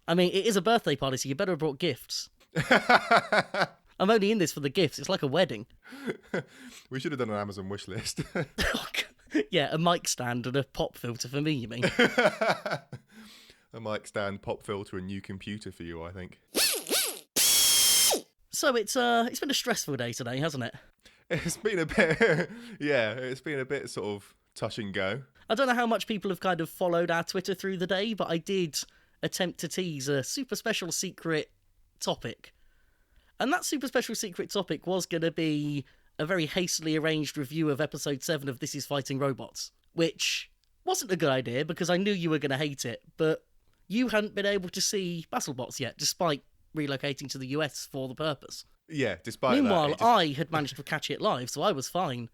I mean, it is a birthday party, so you better have brought gifts. I'm only in this for the gifts. It's like a wedding. We should have done an Amazon wish list. Yeah, a mic stand and a pop filter for me, you mean? A mic stand, pop filter, and new computer for you, I think. So it's been a stressful day today, hasn't it? It's been a bit, yeah, it's been a bit sort of touch and go. I don't know how much people have kind of followed our Twitter through the day, but I did attempt to tease a super special secret topic. And that super special secret topic was going to be a very hastily arranged review of episode 7 of This Is Fighting Robots, which wasn't a good idea because I knew you were going to hate it, but you hadn't been able to see BattleBots yet, despite relocating to the US for the purpose. Yeah, despite Meanwhile, that. I had managed to catch it live, so I was fine.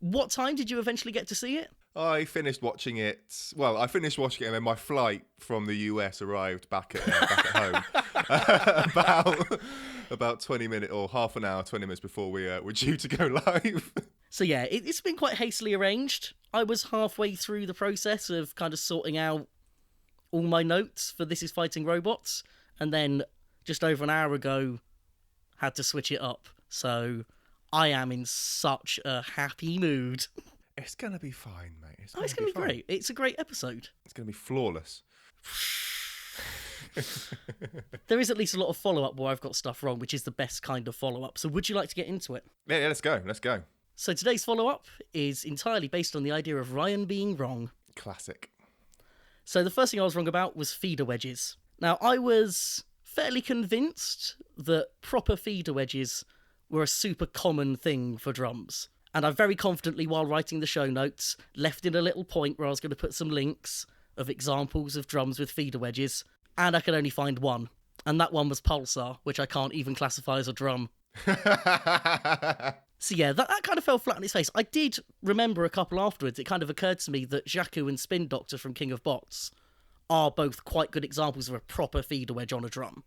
What time did you eventually get to see it? I finished watching it. Well, I finished watching it, and then my flight from the US arrived back at home about 20 minutes or half an hour, 20 minutes before we were due to go live. So yeah, it's been quite hastily arranged. I was halfway through the process of kind of sorting out all my notes for This Is Fighting Robots, and then just over an hour ago, had to switch it up. So I am in such a happy mood. It's going to be fine, mate. It's going to be great. It's a great episode. It's going to be flawless. There is at least a lot of follow-up where I've got stuff wrong, which is the best kind of follow-up. So would you like to get into it? Yeah, let's go. Let's go. So today's follow-up is entirely based on the idea of Ryan being wrong. Classic. So the first thing I was wrong about was feeder wedges. Now, I was fairly convinced that proper feeder wedges were a super common thing for drums. And I very confidently, while writing the show notes, left in a little point where I was going to put some links of examples of drums with feeder wedges, and I could only find one. And that one was Pulsar, which I can't even classify as a drum. So yeah, that kind of fell flat on its face. I did remember a couple afterwards. It kind of occurred to me that Jakku and Spin Doctor from King of Bots are both quite good examples of a proper feeder wedge on a drum.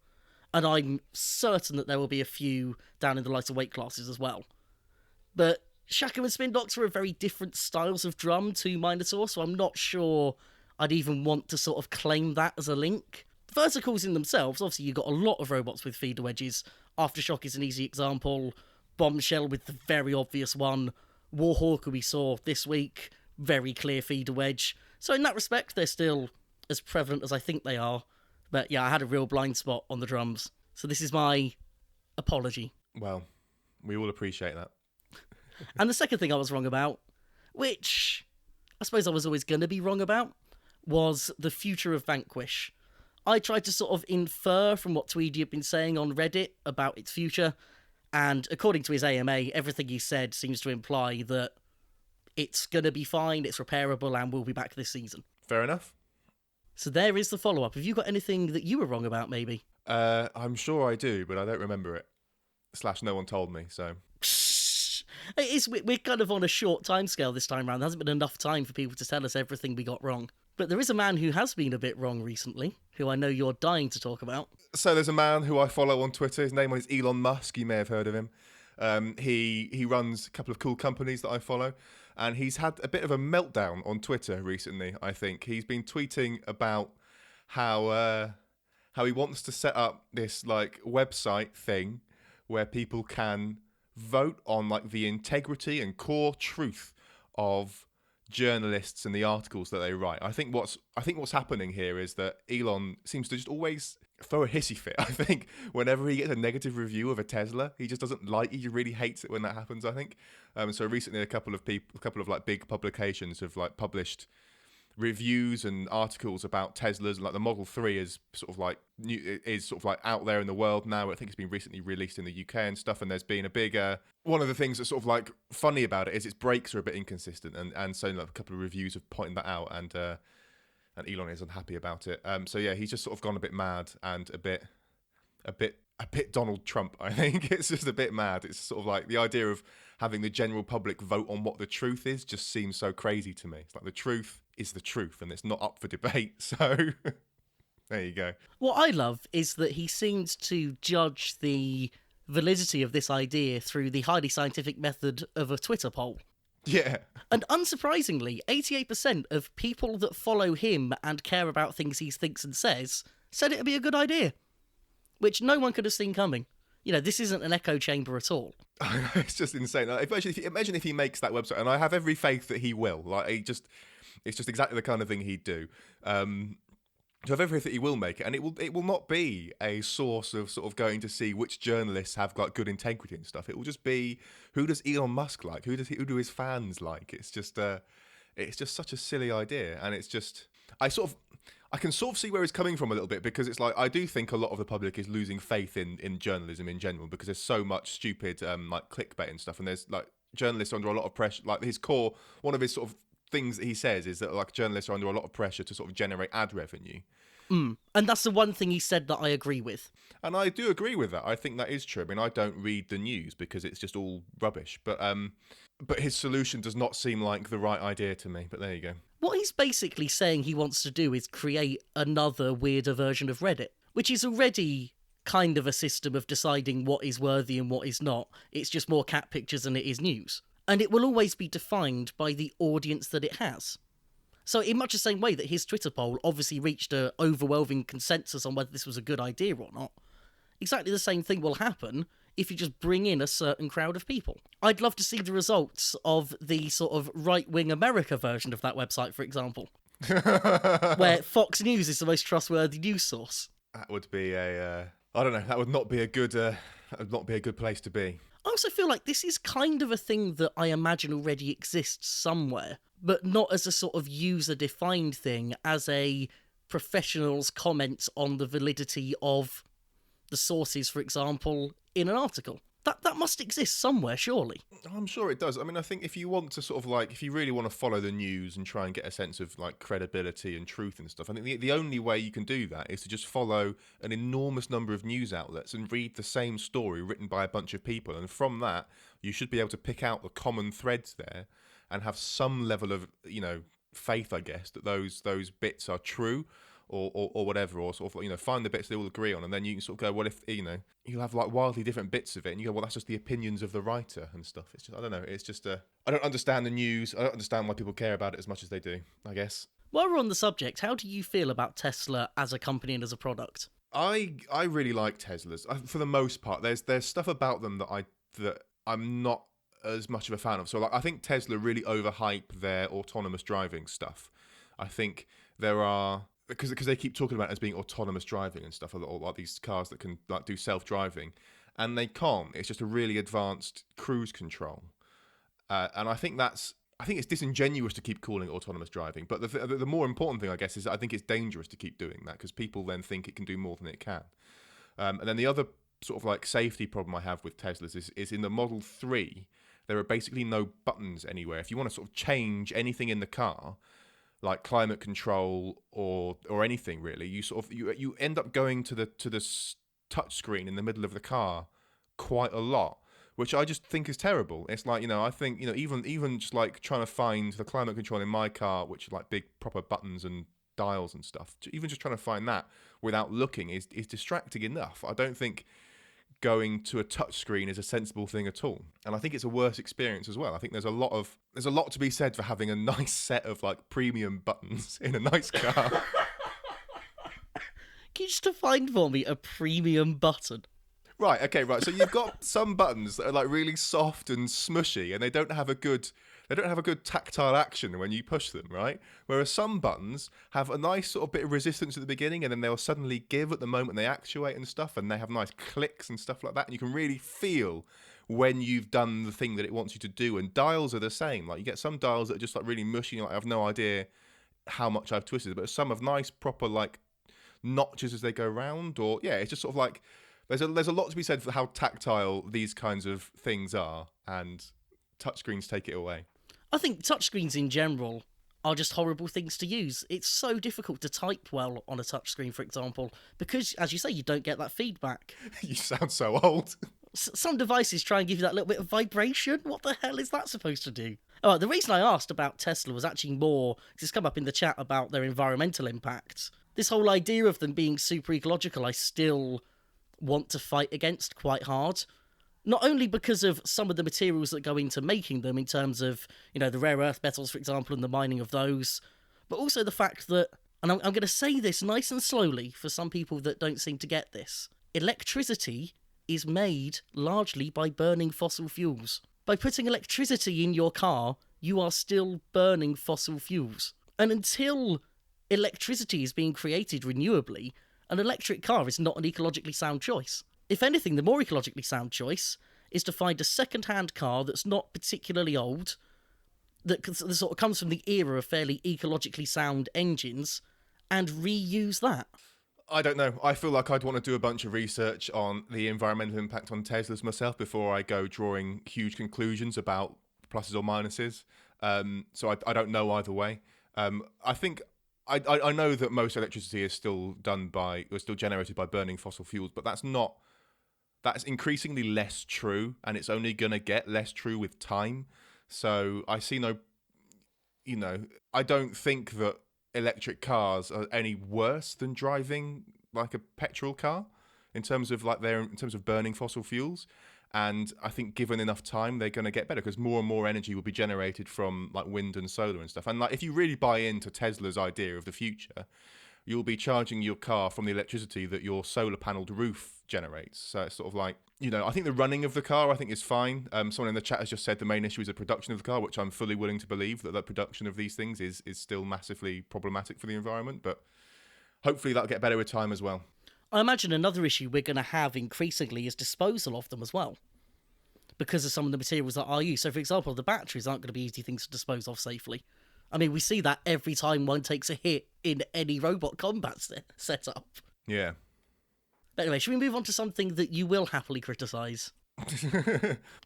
And I'm certain that there will be a few down in the lighter weight classes as well. But Jakku and Spin Doctor are very different styles of drum to Minotaur, so I'm not sure I'd even want to sort of claim that as a link. Verticals in themselves, obviously you've got a lot of robots with feeder wedges. Aftershock is an easy example. Bombshell with the very obvious one. Warhawk, who we saw this week, very clear feeder wedge. So in that respect, they're still as prevalent as I think they are. But yeah, I had a real blind spot on the drums. So this is my apology. Well, we all appreciate that. And the second thing I was wrong about, which I suppose I was always going to be wrong about, was the future of Vanquish. I tried to sort of infer from what Tweedy had been saying on Reddit about its future, and according to his AMA, everything he said seems to imply that it's going to be fine, it's repairable, and we'll be back this season. Fair enough. So there is the follow-up. Have you got anything that you were wrong about, maybe? I'm sure I do, but I don't remember it. / no one told me, so... We're kind of on a short timescale this time round. There hasn't been enough time for people to tell us everything we got wrong. But there is a man who has been a bit wrong recently, who I know you're dying to talk about. So there's a man who I follow on Twitter. His name is Elon Musk. You may have heard of him. He runs a couple of cool companies that I follow. And he's had a bit of a meltdown on Twitter recently, I think. He's been tweeting about how he wants to set up this like website thing where people can vote on like the integrity and core truth of journalists and the articles that they write. I think what's happening here is that Elon seems to just always throw a hissy fit. I think whenever he gets a negative review of a Tesla, he just doesn't like it. He really hates it when that happens, I think. So recently a couple of like big publications have like published reviews and articles about Teslas, and like the Model 3 is sort of like out there in the world now. I think it's been recently released in the UK and stuff, and there's been a big one of the things that's sort of like funny about it is its brakes are a bit inconsistent, and so like, a couple of reviews have pointed that out, and Elon is unhappy about it. So yeah, he's just sort of gone a bit mad and a bit Donald Trump. I think it's just a bit mad. It's sort of like the idea of having the general public vote on what the truth is just seems so crazy to me. It's like the truth is the truth and it's not up for debate. So there you go. What I love is that he seems to judge the validity of this idea through the highly scientific method of a Twitter poll. Yeah. And unsurprisingly, 88% of people that follow him and care about things he thinks and says said it'd be a good idea, which no one could have seen coming. You know, this isn't an echo chamber at all. It's just insane. Like, imagine if he makes that website, and I have every faith that he will. Like, it's just exactly the kind of thing he'd do. To have every faith that he will make it, and it will not be a source of sort of going to see which journalists have got good integrity and stuff. It will just be, who does Elon Musk like? Who do his fans like? It's just such a silly idea, and it's just I can sort of see where he's coming from a little bit, because it's like, I do think a lot of the public is losing faith in journalism in general, because there's so much stupid like clickbait and stuff, and there's like journalists under a lot of pressure. Like one of his sort of things that he says is that like journalists are under a lot of pressure to sort of generate ad revenue. And that's the one thing he said that I agree with. And I do agree with that. I think that is true. I mean, I don't read the news because it's just all rubbish. But his solution does not seem like the right idea to me. But there you go. What he's basically saying he wants to do is create another weirder version of Reddit, which is already kind of a system of deciding what is worthy and what is not. It's just more cat pictures than it is news. And it will always be defined by the audience that it has. So in much the same way that his Twitter poll obviously reached an overwhelming consensus on whether this was a good idea or not, exactly the same thing will happen if you just bring in a certain crowd of people. I'd love to see the results of the sort of right-wing America version of that website, for example, where Fox News is the most trustworthy news source. That would be I don't know. That would not be a good place to be. I also feel like this is kind of a thing that I imagine already exists somewhere, but not as a sort of user-defined thing, as a professional's comments on the validity of the sources, for example, in an article. That must exist somewhere, surely. I'm sure it does. I mean, I think if you want to sort of like, if you really want to follow the news and try and get a sense of like credibility and truth and stuff, I think the only way you can do that is to just follow an enormous number of news outlets and read the same story written by a bunch of people. And from that, you should be able to pick out the common threads there and have some level of, you know, faith, I guess, that those bits are true. Or whatever, or sort of, you know, find the bits they all agree on, and then you can sort of go, well, if, you know, you'll have like wildly different bits of it, and you go, well, that's just the opinions of the writer and stuff. It's just, I don't know, it's just I don't understand the news. I don't understand why people care about it as much as they do, I guess. While we're on the subject, how do you feel about Tesla as a company and as a product? I really like Teslas for the most part. There's stuff about them that I'm not as much of a fan of. So like, I think Tesla really overhype their autonomous driving stuff. I think there are, because they keep talking about it as being autonomous driving and stuff, or like these cars that can like do self-driving, and they can't. It's just a really advanced cruise control, and I think it's disingenuous to keep calling it autonomous driving. But the more important thing, I guess, is I think it's dangerous to keep doing that, because people then think it can do more than it can. And then the other sort of like safety problem I have with Teslas is in the Model 3, there are basically no buttons anywhere. If you want to sort of change anything in the car, like climate control or anything really, you sort of you end up going to the touch screen in the middle of the car quite a lot, which I just think is terrible. It's like, you know, I think, you know, even just like trying to find the climate control in my car, which are like big proper buttons and dials and stuff, even just trying to find that without looking is distracting enough. I don't think going to a touch screen is a sensible thing at all, and I think it's a worse experience as well. I think there's a lot to be said for having a nice set of like premium buttons in a nice car. Can you just define for me a premium button? Right, okay, right. So you've got some buttons that are like really soft and smushy, and they don't have a good tactile action when you push them, right? Whereas some buttons have a nice sort of bit of resistance at the beginning, and then they'll suddenly give at the moment they actuate and stuff, and they have nice clicks and stuff like that, and you can really feel when you've done the thing that it wants you to do. And dials are the same. Like, you get some dials that are just like really mushy, like I have no idea how much I've twisted, but some have nice proper like notches as they go round, or yeah, it's just sort of like there's a lot to be said for how tactile these kinds of things are, and touchscreens take it away. I think touchscreens in general are just horrible things to use. It's so difficult to type well on a touchscreen, for example, because, as you say, you don't get that feedback. You sound so old. Some devices try and give you that little bit of vibration. What the hell is that supposed to do? Oh, the reason I asked about Tesla was actually more, because it's come up in the chat about their environmental impact. This whole idea of them being super ecological, I still want to fight against quite hard. Not only because of some of the materials that go into making them, in terms of, you know, the rare earth metals, for example, and the mining of those, but also the fact that And I'm going to say this nice and slowly for some people that don't seem to get this. Electricity is made largely by burning fossil fuels. By putting electricity in your car, you are still burning fossil fuels. And until electricity is being created renewably, an electric car is not an ecologically sound choice. If anything, the more ecologically sound choice is to find a second-hand car that's not particularly old, that sort of comes from the era of fairly ecologically sound engines, and reuse that. I don't know. I feel like I'd want to do a bunch of research on the environmental impact on Teslas myself before I go drawing huge conclusions about pluses or minuses. So I don't know either way. I think I know that most electricity is still generated by burning fossil fuels, but that's increasingly less true, and it's only going to get less true with time. So I see I don't think that electric cars are any worse than driving like a petrol car in terms of burning fossil fuels. And I think given enough time, they're going to get better because more and more energy will be generated from like wind and solar and stuff. And like if you really buy into Tesla's idea of the future, you'll be charging your car from the electricity that your solar panelled roof generates. So it's sort of like, I think the running of the car, I think is fine. Someone in the chat has just said the main issue is the production of the car, which I'm fully willing to believe that the production of these things is still massively problematic for the environment. But hopefully that'll get better with time as well. I imagine another issue we're going to have increasingly is disposal of them as well, because of some of the materials that are used. So, for example, the batteries aren't going to be easy things to dispose of safely. I mean, we see that every time one takes a hit in any robot combat setup. Yeah. But anyway, should we move on to something that you will happily criticise?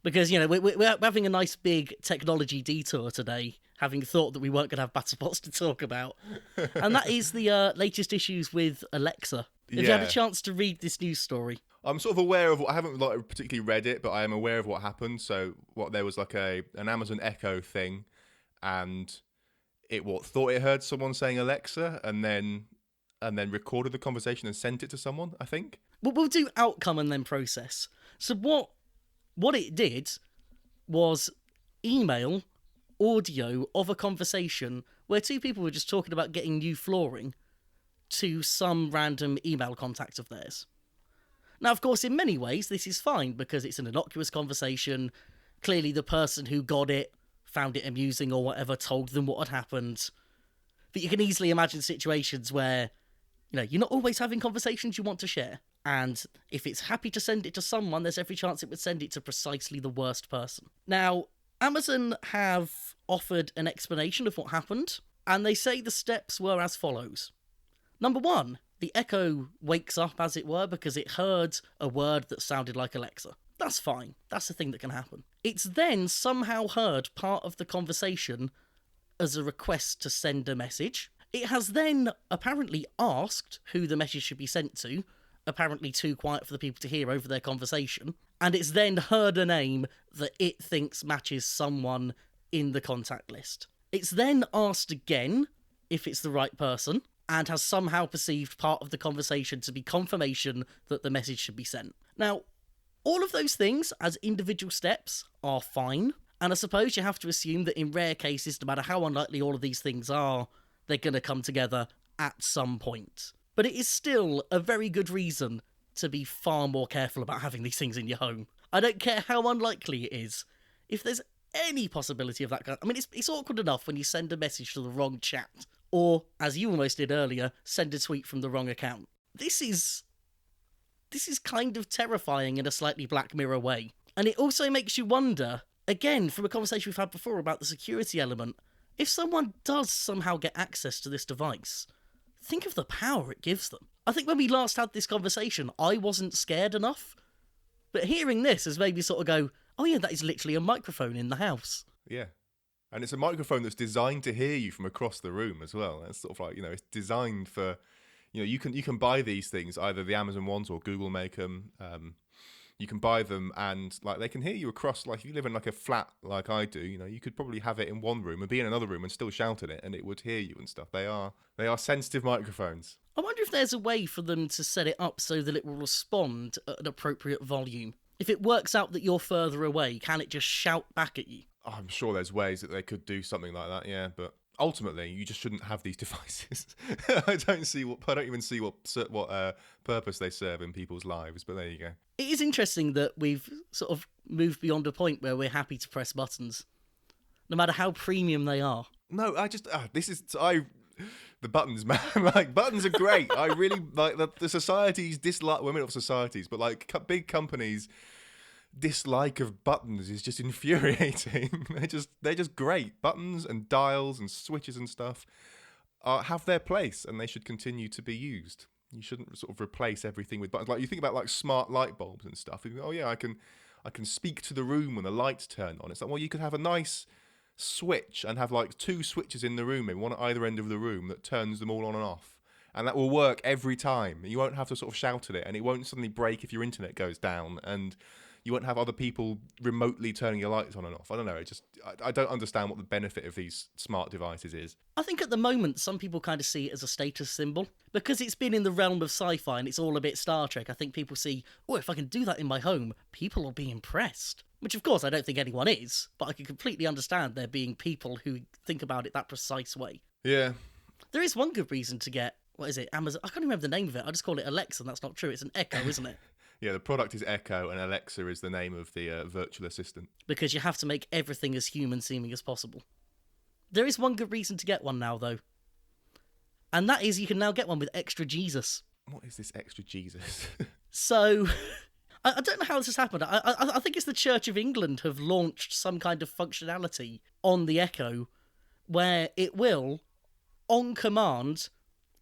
Because, we're having a nice big technology detour today, having thought that we weren't going to have BattleBots to talk about. And that is the latest issues with Alexa. Have you had a chance to read this news story? I'm sort of aware of I haven't particularly read it, but I am aware of what happened. So there was like an Amazon Echo thing, and it thought it heard someone saying Alexa, and then recorded the conversation and sent it to someone, I think. Well, we'll do outcome and then process. So what it did was email audio of a conversation where two people were just talking about getting new flooring to some random email contact of theirs. Now, of course, in many ways, this is fine because it's an innocuous conversation. Clearly, the person who got it found it amusing or whatever, told them what had happened. But you can easily imagine situations where, you're not always having conversations you want to share. And if it's happy to send it to someone, there's every chance it would send it to precisely the worst person. Now, Amazon have offered an explanation of what happened, and they say the steps were as follows. Number one, the Echo wakes up, as it were, because it heard a word that sounded like Alexa. That's fine. That's a thing that can happen. It's then somehow heard part of the conversation as a request to send a message. It has then apparently asked who the message should be sent to, apparently too quiet for the people to hear over their conversation, and it's then heard a name that it thinks matches someone in the contact list. It's then asked again if it's the right person, and has somehow perceived part of the conversation to be confirmation that the message should be sent. Now, all of those things as individual steps are fine, and I suppose you have to assume that in rare cases, no matter how unlikely all of these things are, they're going to come together at some point. But it is still a very good reason to be far more careful about having these things in your home. I don't care how unlikely it is. If there's any possibility of that kind, it's awkward enough when you send a message to the wrong chat, or, as you almost did earlier, send a tweet from the wrong account. This is kind of terrifying in a slightly Black Mirror way. And it also makes you wonder, again, from a conversation we've had before about the security element, if someone does somehow get access to this device, think of the power it gives them. I think when we last had this conversation, I wasn't scared enough. But hearing this has made me sort of go, oh yeah, that is literally a microphone in the house. Yeah. And it's a microphone that's designed to hear you from across the room as well. It's sort of like, it's designed for, you can buy these things, either the Amazon ones or Google make them. You can buy them and like they can hear you across, like if you live in like a flat like I do, you could probably have it in one room and be in another room and still shout at it and it would hear you and stuff. They are sensitive microphones. I wonder if there's a way for them to set it up so that it will respond at an appropriate volume. If it works out that you're further away, can it just shout back at you? I'm sure there's ways that they could do something like that, yeah, but ultimately, you just shouldn't have these devices. I don't even see what purpose they serve in people's lives. But there you go. It is interesting that we've sort of moved beyond a point where we're happy to press buttons, no matter how premium they are. No, the buttons, man. Like, buttons are great. I really like the societies dislike women of societies, but like big companies' dislike of buttons is just infuriating. they're just great. Buttons and dials and switches and stuff have their place, and they should continue to be used. You shouldn't sort of replace everything with buttons. Like, you think about like smart light bulbs and stuff. You go, oh yeah, I can speak to the room when the lights turn on. It's like, well, you could have a nice switch and have like 2 switches in the room, maybe one at either end of the room, that turns them all on and off, and that will work every time. You won't have to sort of shout at it, and it won't suddenly break if your internet goes down, and you won't have other people remotely turning your lights on and off. I don't know. I don't understand what the benefit of these smart devices is. I think at the moment some people kind of see it as a status symbol because it's been in the realm of sci-fi and it's all a bit Star Trek. I think people see, oh, if I can do that in my home, people will be impressed. Which, of course, I don't think anyone is, but I can completely understand there being people who think about it that precise way. Yeah. There is one good reason to get, what is it, Amazon? I can't remember the name of it. I just call it Alexa, and that's not true. It's an Echo, isn't it? Yeah, the product is Echo, and Alexa is the name of the virtual assistant. Because you have to make everything as human-seeming as possible. There is one good reason to get one now, though. And that is you can now get one with extra Jesus. What is this extra Jesus? So... I don't know how this has happened. I think it's the Church of England have launched some kind of functionality on the Echo where it will, on command,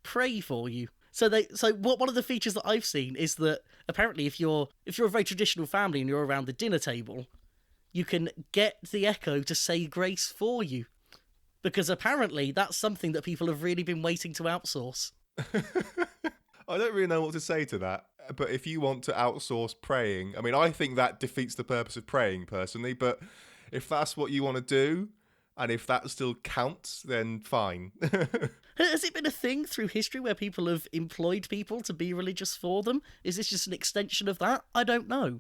pray for you. So one of the features that I've seen is that apparently if you're a very traditional family and you're around the dinner table, you can get the Echo to say grace for you. Because apparently that's something that people have really been waiting to outsource. I don't really know what to say to that. But if you want to outsource praying, I mean, I think that defeats the purpose of praying, personally. But if that's what you want to do, and if that still counts, then fine. Has it been a thing through history where people have employed people to be religious for them? Is this just an extension of that? I don't know.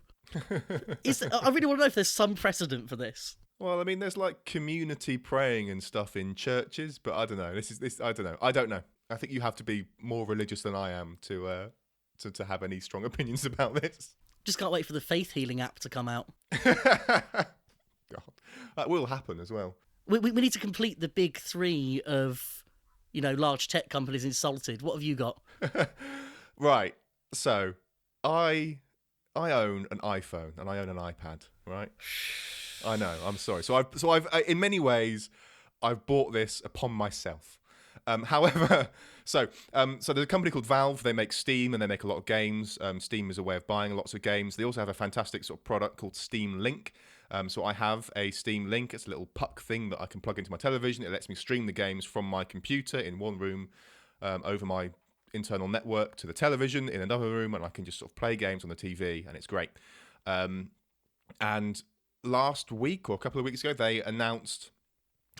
I really want to know if there's some precedent for this. Well, I mean, there's like community praying and stuff in churches, but I don't know. I don't know. I think you have to be more religious than I am to have any strong opinions about this. Just can't wait for the faith healing app to come out. God, that will happen as well. We need to complete the big 3 of, large tech companies insulted. What have you got? Right. So, I own an iPhone and I own an iPad. Right. I know. I'm sorry. So I've in many ways, I've bought this upon myself. However, so there's a company called Valve. They make Steam and they make a lot of games. Steam is a way of buying lots of games. They also have a fantastic sort of product called Steam Link. So I have a Steam Link. It's a little puck thing that I can plug into my television. It lets me stream the games from my computer in one room over my internal network to the television in another room, and I can just sort of play games on the TV, and it's great. And last week or a couple of weeks ago, they announced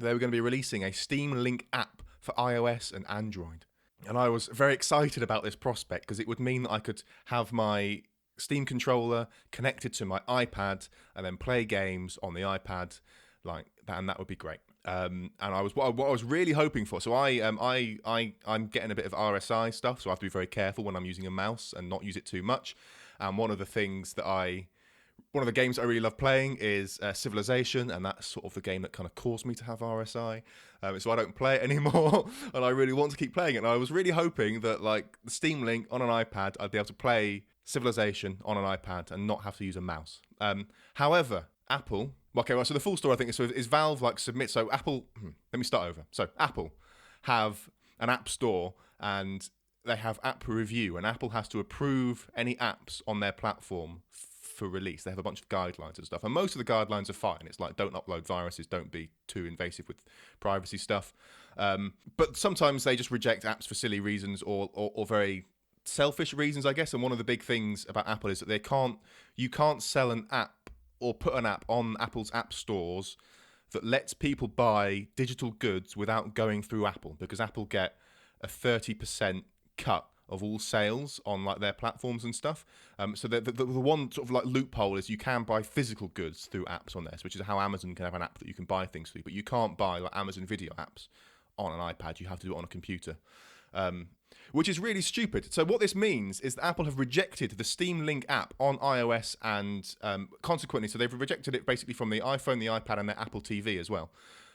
they were going to be releasing a Steam Link app for iOS and Android. And I was very excited about this prospect because it would mean that I could have my Steam controller connected to my iPad and then play games on the iPad like that, and that would be great. And what I was really hoping for. So I'm getting a bit of RSI stuff, so I have to be very careful when I'm using a mouse and not use it too much. And one of the games that I really love playing is Civilization, and that's sort of the game that kind of caused me to have RSI. So I don't play it anymore, and I really want to keep playing it. And I was really hoping that, like, the Steam Link on an iPad, I'd be able to play Civilization on an iPad and not have to use a mouse. However, Apple... Okay, well, so the full story, I think, is Valve, like, submit... So Apple... Let me start over. So Apple have an app store, and they have app review, and Apple has to approve any apps on their platform for release. They have a bunch of guidelines and stuff, and most of the guidelines are fine. It's like, don't upload viruses, don't be too invasive with privacy stuff. But sometimes they just reject apps for silly reasons or very selfish reasons, I guess. And one of the big things about Apple is that you can't sell an app or put an app on Apple's app stores that lets people buy digital goods without going through Apple, because Apple get a 30% cut of all sales on like their platforms and stuff. So the one sort of like loophole is you can buy physical goods through apps on this, which is how Amazon can have an app that you can buy things through, but you can't buy like Amazon video apps on an iPad. You have to do it on a computer, which is really stupid. So what this means is that Apple have rejected the Steam Link app on iOS, and consequently, so they've rejected it basically from the iPhone, the iPad, and their Apple TV as well.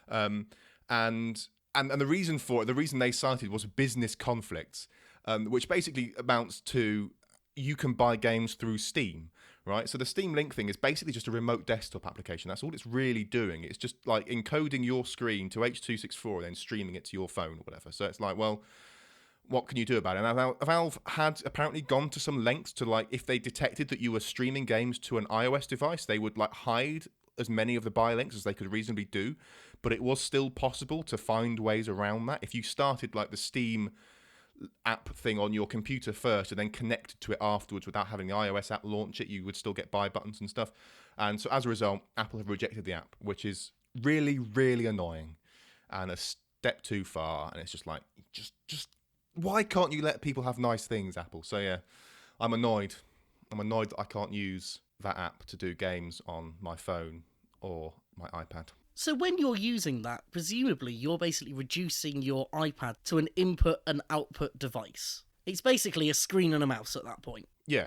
And the reason for it, the reason they cited was business conflicts, which basically amounts to you can buy games through Steam, right? So the Steam Link thing is basically just a remote desktop application. That's all it's really doing. It's just like encoding your screen to H.264 and then streaming it to your phone or whatever. So it's like, well, what can you do about it? And Valve had apparently gone to some lengths to, like, if they detected that you were streaming games to an iOS device, they would like hide as many of the buy links as they could reasonably do. But it was still possible to find ways around that. If you started like the Steam app thing on your computer first and then connected to it afterwards without having the iOS app launch it, you would still get buy buttons and stuff. And so as a result, Apple have rejected the app, which is really, really annoying and a step too far. And it's just like, just why can't you let people have nice things, Apple? So yeah, I'm annoyed. I'm annoyed that I can't use that app to do games on my phone or my iPad. So when you're using that, presumably you're basically reducing your iPad to an input and output device. It's basically a screen and a mouse at that point. Yeah.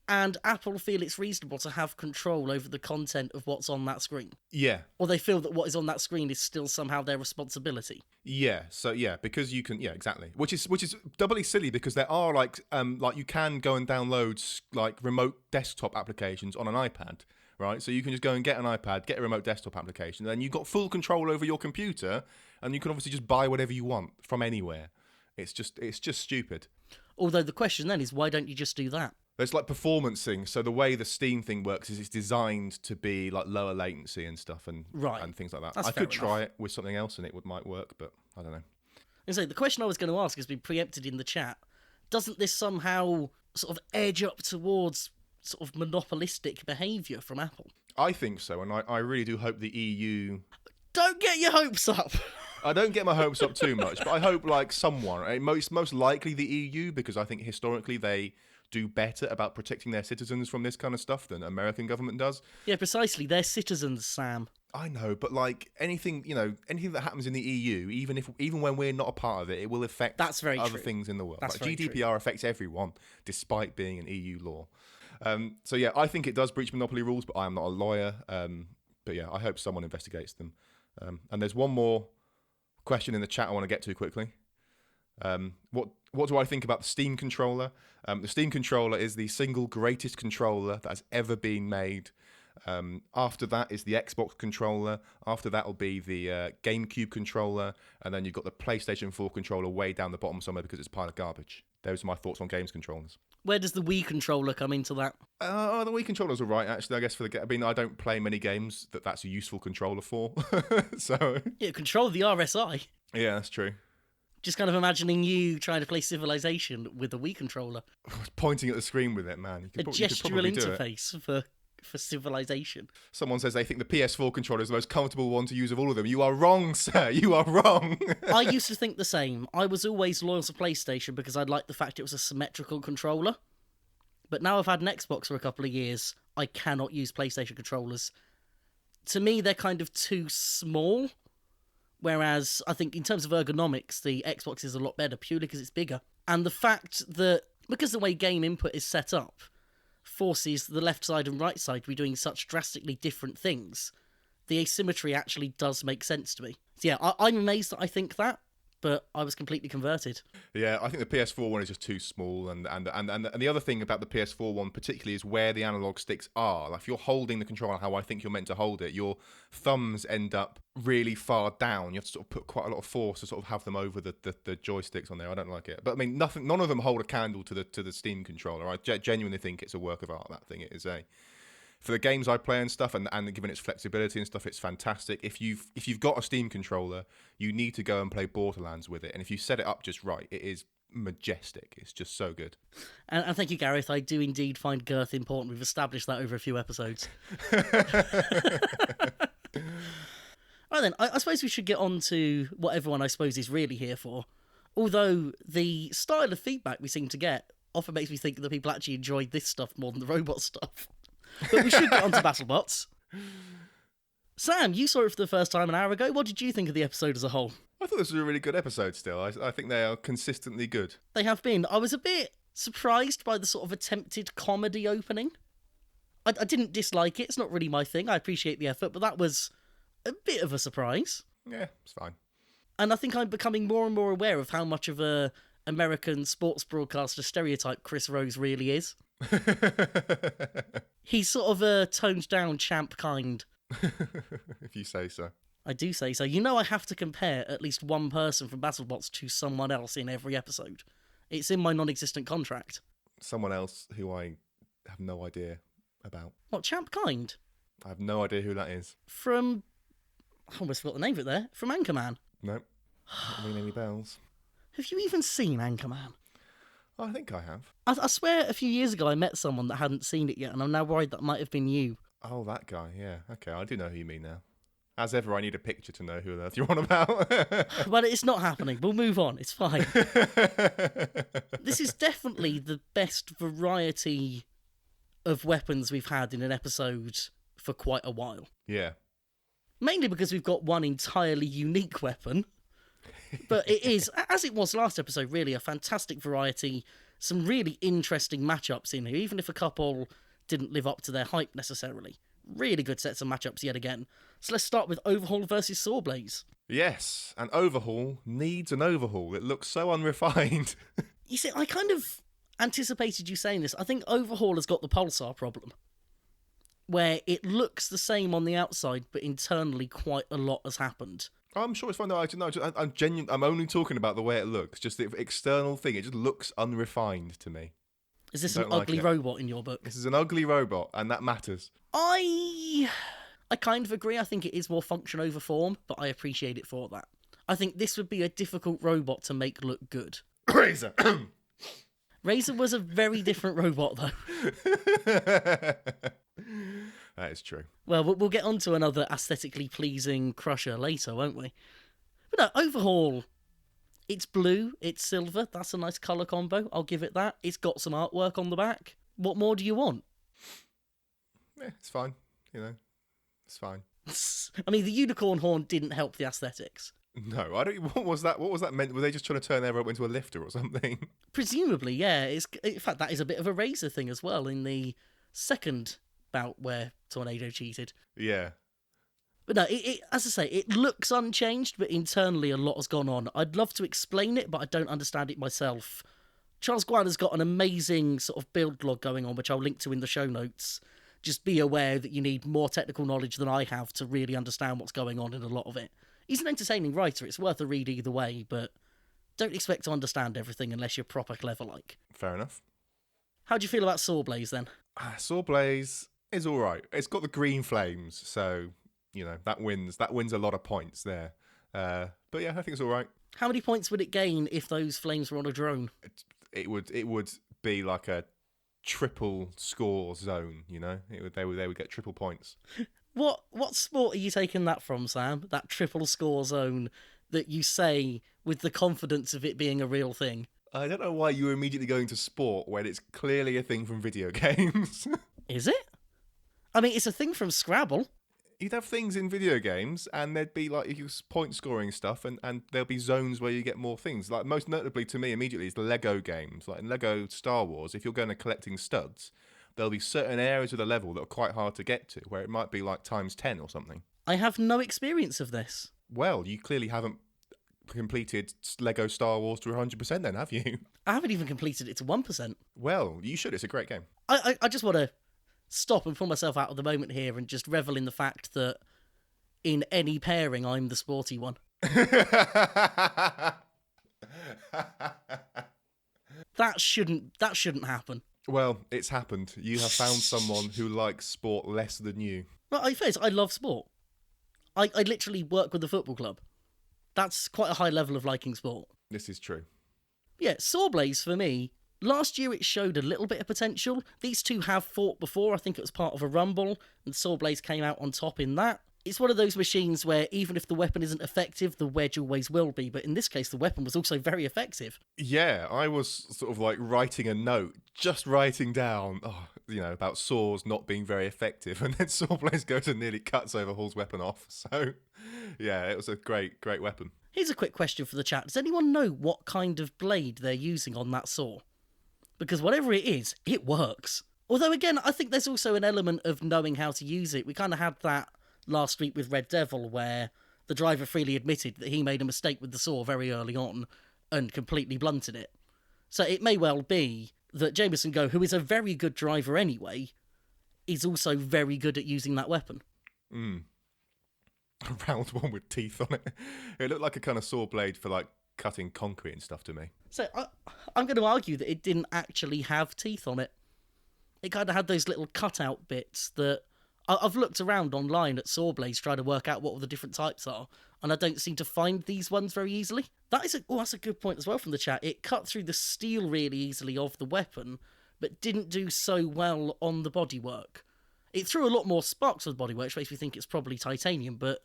And Apple feel it's reasonable to have control over the content of what's on that screen. Yeah. Or they feel that what is on that screen is still somehow their responsibility. Yeah. So yeah, because you can, yeah, exactly. Which is doubly silly because there are like you can go and download like remote desktop applications on an iPad. Right, so you can just go and get an iPad, get a remote desktop application, and then you've got full control over your computer, and you can obviously just buy whatever you want from anywhere. It's just stupid. Although the question then is, why don't you just do that? It's like performancing. So the way the Steam thing works is it's designed to be like lower latency and stuff, and things like that. That's I could fair try enough. it with something else, and it might work, but I don't know. And so the question I was going to ask has been preempted in the chat. Doesn't this somehow sort of edge up towards sort of monopolistic behaviour from Apple? I think so, and I really do hope the EU... Don't get your hopes up! I don't get my hopes up too much, but I hope like someone, most likely the EU, because I think historically they do better about protecting their citizens from this kind of stuff than American government does. Yeah, precisely. They're citizens, Sam. I know, but like anything that happens in the EU, even when we're not a part of it, it will affect other things in the world. That's like very GDPR true. affects everyone, despite being an EU law. So yeah, I think it does breach monopoly rules, but I am not a lawyer. But yeah, I hope someone investigates them. And there's one more question in the chat I want to get to quickly. What do I think about the Steam controller? The Steam controller is the single greatest controller that has ever been made. After that is the Xbox controller. After that will be the GameCube controller. And then you've got the PlayStation 4 controller way down the bottom somewhere because it's a pile of garbage. Those are my thoughts on games controllers. Where does the Wii controller come into that? The Wii controller's all right, actually, I guess. I don't play many games that's a useful controller for. So Yeah, control the RSI. yeah, that's true. Just kind of imagining you trying to play Civilization with a Wii controller. Pointing at the screen with it, man. You could Gestural probably do it. interface for Civilization. Someone says they think the PS4 controller is the most comfortable one to use of all of them. You are wrong, sir. You are wrong. I used to think the same. I was always loyal to PlayStation because I liked the fact it was a symmetrical controller. But now I've had an Xbox for a couple of years, I cannot use PlayStation controllers. To me, they're kind of too small. Whereas I think in terms of ergonomics, the Xbox is a lot better purely because it's bigger. And the fact that, because the way game input is set up, forces the left side and right side to be doing such drastically different things, the asymmetry actually does make sense to me. So yeah, I'm amazed that I think that, but I was completely converted. Yeah, I think the PS4 one is just too small, and the other thing about the PS4 one particularly is where the analog sticks are. Like if you're holding the controller how I think you're meant to hold it, your thumbs end up really far down. You have to sort of put quite a lot of force to sort of have them over the joysticks on there. I don't like it, but I mean, none of them hold a candle to the Steam controller. I genuinely think it's a work of art. That thing, it is for the games I play and stuff, and given its flexibility and stuff, it's fantastic. If you've got a Steam controller, you need to go and play Borderlands with it. And if you set it up just right, it is majestic. It's just so good. And thank you, Gareth. I do indeed find girth important. We've established that over a few episodes. Right then, I suppose we should get on to what everyone, I suppose, is really here for. Although the style of feedback we seem to get often makes me think that people actually enjoyed this stuff more than the robot stuff. But we should get on to BattleBots. Sam, you saw it for the first time an hour ago. What did you think of the episode as a whole? I thought this was a really good episode still. I think they are consistently good. They have been. I was a bit surprised by the sort of attempted comedy opening. I didn't dislike it. It's not really my thing. I appreciate the effort, but that was a bit of a surprise. Yeah, it's fine. And I think I'm becoming more and more aware of how much of a American sports broadcaster stereotype Chris Rose really is. He's sort of a toned down champ kind. If you say so. I do say so. You know I have to compare at least one person from BattleBots to someone else in every episode. It's in my non-existent contract. Someone else who I have no idea about. What, champ kind? I have no idea who that is. From... I almost forgot the name of it there. From Anchorman. Nope. Not ringing any bells. Have you even seen Anchorman? I think I have. I swear a few years ago I met someone that hadn't seen it yet, and I'm now worried that might have been you. Oh, that guy, yeah. Okay, I do know who you mean now. As ever, I need a picture to know who on earth you're on about. Well, it's not happening. We'll move on. It's fine. This is definitely the best variety of weapons we've had in an episode for quite a while. Yeah. Mainly because we've got one entirely unique weapon. But it is, as it was last episode, really a fantastic variety. Some really interesting matchups in here, even if a couple didn't live up to their hype necessarily. Really good sets of matchups yet again. So let's start with Overhaul versus Sawblaze. Yes, and Overhaul needs an overhaul. It looks so unrefined. You see, I kind of anticipated you saying this. I think Overhaul has got the Pulsar problem, where it looks the same on the outside, but internally quite a lot has happened. I'm sure it's fine. No, I'm genuine. I'm only talking about the way it looks. Just the external thing. It just looks unrefined to me. Is this an ugly robot in your book? This is an ugly robot, and that matters. I kind of agree. I think it is more function over form, but I appreciate it for that. I think this would be a difficult robot to make look good. Razor. Razor was a very different robot, though. That is true. Well, we'll get on to another aesthetically pleasing Crusher later, won't we? But no, Overhaul, it's blue, it's silver. That's a nice colour combo. I'll give it that. It's got some artwork on the back. What more do you want? Yeah, it's fine. It's fine. I mean, the unicorn horn didn't help the aesthetics. No, I don't. What was that? What was that meant? Were they just trying to turn their robot into a lifter or something? Presumably, yeah. In fact, that is a bit of a Razor thing as well in the second bout where Tornado cheated. Yeah. But no, as I say, it looks unchanged, but internally a lot has gone on. I'd love to explain it, but I don't understand it myself. Charles Guana's got an amazing sort of build log going on, which I'll link to in the show notes. Just be aware that you need more technical knowledge than I have to really understand what's going on in a lot of it. He's an entertaining writer, it's worth a read either way, but don't expect to understand everything unless you're proper clever like. Fair enough. How do you feel about Sawblaze then? Sawblaze is all right. It's got the green flames, so that wins. That wins a lot of points there. But yeah, I think it's all right. How many points would it gain if those flames were on a drone? It would be like a triple score zone. They would get triple points. What sport are you taking that from, Sam? That triple score zone that you say with the confidence of it being a real thing? I don't know why you were immediately going to sport when it's clearly a thing from video games. Is it? I mean, it's a thing from Scrabble. You'd have things in video games, and there'd be like point scoring stuff, and there'll be zones where you get more things. Like most notably to me immediately is the Lego games. Like in Lego Star Wars, if you're going to collecting studs, there'll be certain areas of the level that are quite hard to get to, where it might be like times 10 or something. I have no experience of this. Well, you clearly haven't completed Lego Star Wars to 100% then, have you? I haven't even completed it to 1%. Well, you should. It's a great game. I just want to stop and pull myself out of the moment here and just revel in the fact that in any pairing, I'm the sporty one. That shouldn't happen. Well, it's happened. You have found someone who likes sport less than you. Well, I love sport. I literally work with the football club. That's quite a high level of liking sport. This is true. Yeah, Sawblaze for me, last year it showed a little bit of potential. These two have fought before. I think it was part of a rumble, and Sawblaze came out on top in that. It's one of those machines where even if the weapon isn't effective, the wedge always will be. But in this case, the weapon was also very effective. Yeah, I was sort of like writing a note, just writing down, about saws not being very effective. And then Sawblaze goes and nearly cuts Overhaul's weapon off. So, yeah, it was a great weapon. Here's a quick question for the chat. Does anyone know what kind of blade they're using on that saw? Because whatever it is, it works. Although, again, I think there's also an element of knowing how to use it. We kind of had that last week with Red Devil, where the driver freely admitted that he made a mistake with the saw very early on and completely blunted it. So it may well be that Jameson Go, who is a very good driver anyway, is also very good at using that weapon. A round one with teeth on it. It looked like a kind of saw blade for like cutting concrete and stuff to me. So I'm going to argue that it didn't actually have teeth on it. It kind of had those little cutout bits that I've looked around online at saw blades trying to work out what all the different types are, and I don't seem to find these ones very easily. That's a good point as well from the chat. It cut through the steel really easily of the weapon, but didn't do so well on the bodywork. It threw a lot more sparks on the bodywork, which makes me think it's probably titanium, but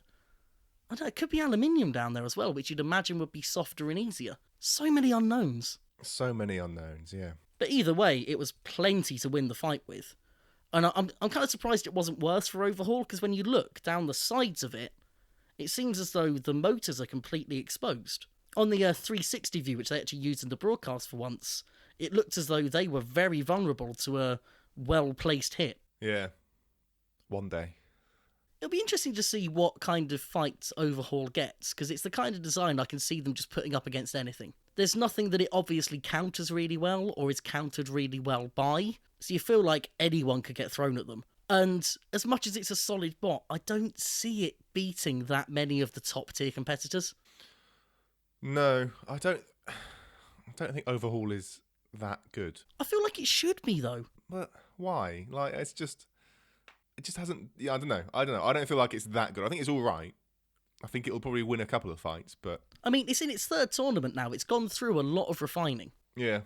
I don't know, it could be aluminium down there as well, which you'd imagine would be softer and easier. So many unknowns. So many unknowns, yeah. But either way, it was plenty to win the fight with. And I'm kind of surprised it wasn't worse for Overhaul, because when you look down the sides of it, it seems as though the motors are completely exposed. On the 360 view, which they actually used in the broadcast for once, it looked as though they were very vulnerable to a well-placed hit. Yeah. One day. It'll be interesting to see what kind of fights Overhaul gets, because it's the kind of design I can see them just putting up against anything. There's nothing that it obviously counters really well, or is countered really well by, so you feel like anyone could get thrown at them. And as much as it's a solid bot, I don't see it beating that many of the top tier competitors. No, I don't think Overhaul is that good. I feel like it should be, though. But why? Like, it just hasn't. Yeah, I don't know. I don't feel like it's that good. I think it's all right. I think it'll probably win a couple of fights, but I mean, it's in its third tournament now. It's gone through a lot of refining. yeah.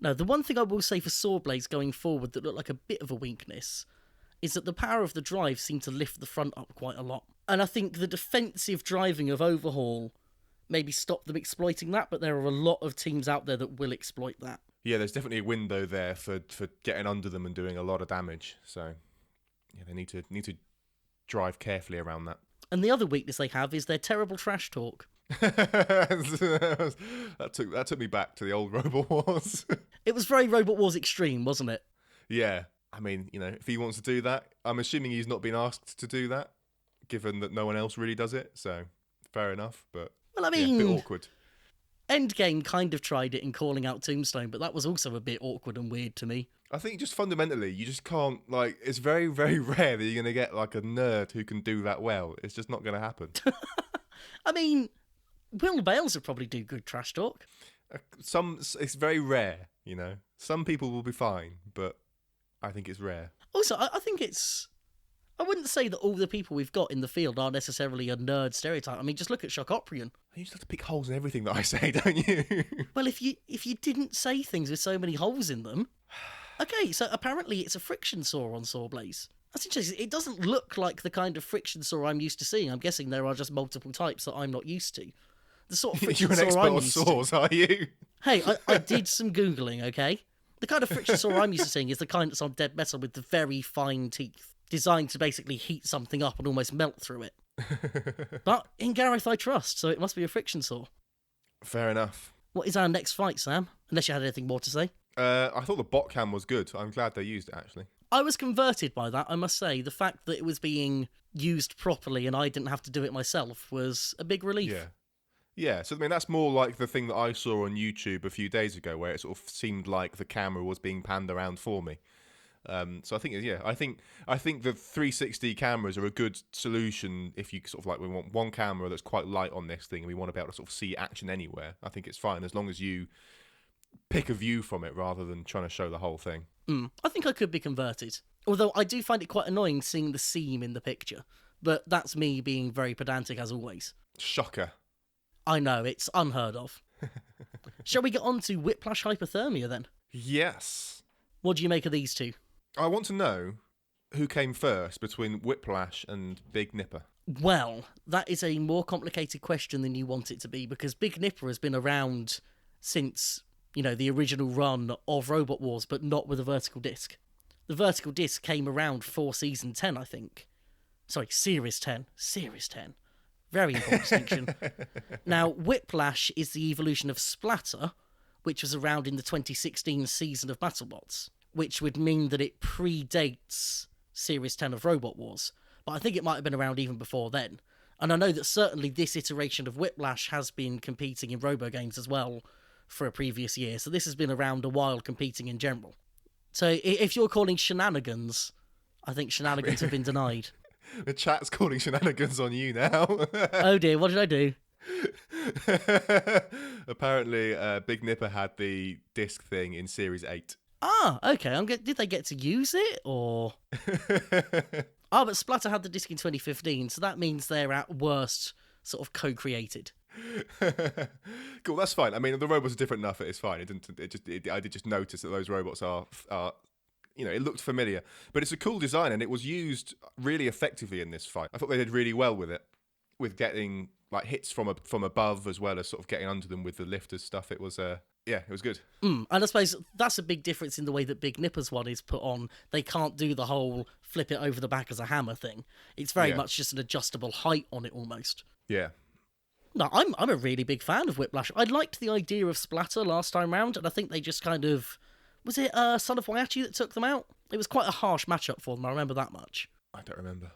Now, the one thing I will say for saw blades going forward that look like a bit of a weakness is that the power of the drive seemed to lift the front up quite a lot. And I think the defensive driving of Overhaul maybe stopped them exploiting that, but there are a lot of teams out there that will exploit that. Yeah, there's definitely a window there for getting under them and doing a lot of damage. So yeah, they need to drive carefully around that. And the other weakness they have is their terrible trash talk. that took me back to the old Robot Wars. It was very Robot Wars Extreme, wasn't it? Yeah, I mean, if he wants to do that, I'm assuming he's not been asked to do that, given that no one else really does it. So fair enough, but well, I mean, yeah, a bit awkward. Endgame kind of tried it in calling out Tombstone, but that was also a bit awkward and weird to me. I think just fundamentally, you just can't, it's very, very rare that you're going to get, a nerd who can do that well. It's just not going to happen. I mean, Will Bales would probably do good trash talk. It's very rare, Some people will be fine, but I think it's rare. Also, I think I wouldn't say that all the people we've got in the field are necessarily a nerd stereotype. I mean, just look at Shokoprian. You just have to pick holes in everything that I say, don't you? Well, if you didn't say things with so many holes in them... Okay, so apparently it's a friction saw on saw blades. That's interesting. It doesn't look like the kind of friction saw I'm used to seeing. I'm guessing there are just multiple types that I'm not used to. The sort of friction You're an saw expert I'm on used saws, to. are you? Hey, I did some Googling, okay? The kind of friction saw I'm used to seeing is the kind that's on dead metal with the very fine teeth, designed to basically heat something up and almost melt through it. But in Gareth I trust, so it must be a friction saw. Fair enough. What is our next fight, Sam? Unless you had anything more to say. I thought the bot cam was good. I'm glad they used it, actually. I was converted by that, I must say. The fact that it was being used properly and I didn't have to do it myself was a big relief. Yeah. Yeah, so I mean, that's more like the thing that I saw on YouTube a few days ago, where it sort of seemed like the camera was being panned around for me. So I think, I think the 360 cameras are a good solution if you sort of we want one camera that's quite light on this thing and we want to be able to sort of see action anywhere. I think it's fine as long as you pick a view from it rather than trying to show the whole thing. I think I could be converted. Although I do find it quite annoying seeing the seam in the picture. But that's me being very pedantic as always. Shocker. I know, it's unheard of. Shall we get on to Whiplash Hypothermia then? Yes. What do you make of these two? I want to know who came first between Whiplash and Big Nipper. Well, that is a more complicated question than you want it to be, because Big Nipper has been around since, the original run of Robot Wars, but not with a vertical disc. The vertical disc came around for Season 10, I think. Sorry, Series 10. Series 10. Very important distinction. Now, Whiplash is the evolution of Splatter, which was around in the 2016 season of BattleBots, which would mean that it predates Series 10 of Robot Wars. But I think it might have been around even before then. And I know that certainly this iteration of Whiplash has been competing in Robo games as well for a previous year. So this has been around a while competing in general. So if you're calling shenanigans, I think shenanigans have been denied. The chat's calling shenanigans on you now. Oh dear, what did I do? Apparently, Big Nipper had the disc thing in Series 8. Ah, okay. Did they get to use it, or...? Oh, but Splatter had the disc in 2015, so that means they're at worst sort of co-created. Cool, that's fine. I mean, the robots are different enough. It's fine. I did just notice that those robots are it looked familiar, but it's a cool design and it was used really effectively in this fight. I thought they did really well with it, with getting like hits from above as well as sort of getting under them with the lifters stuff. It was it was good. And I suppose that's a big difference in the way that Big Nipper's one is put on. They can't do the whole flip it over the back as a hammer thing. It's very much just an adjustable height on it almost. Yeah. No, I'm a really big fan of Whiplash. I liked the idea of Splatter last time round, and I think they just kind of... Was it Son of Waiachi that took them out? It was quite a harsh matchup for them, I remember that much. I don't remember.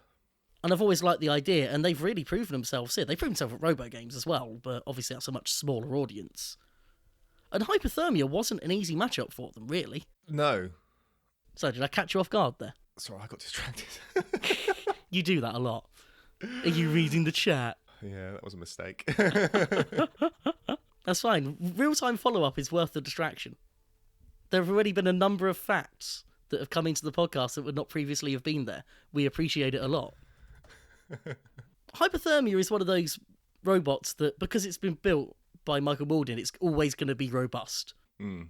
And I've always liked the idea, and they've really proven themselves here. They proved themselves at Robo Games as well, but obviously that's a much smaller audience. And Hypothermia wasn't an easy matchup for them, really. No. So, did I catch you off guard there? Sorry, I got distracted. You do that a lot. Are you reading the chat? Yeah, that was a mistake. That's fine. Real-time follow-up is worth the distraction. There have already been a number of facts that have come into the podcast that would not previously have been there. We appreciate it a lot. Hypothermia is one of those robots that, because it's been built by Michael Mauldin, it's always going to be robust. Mm.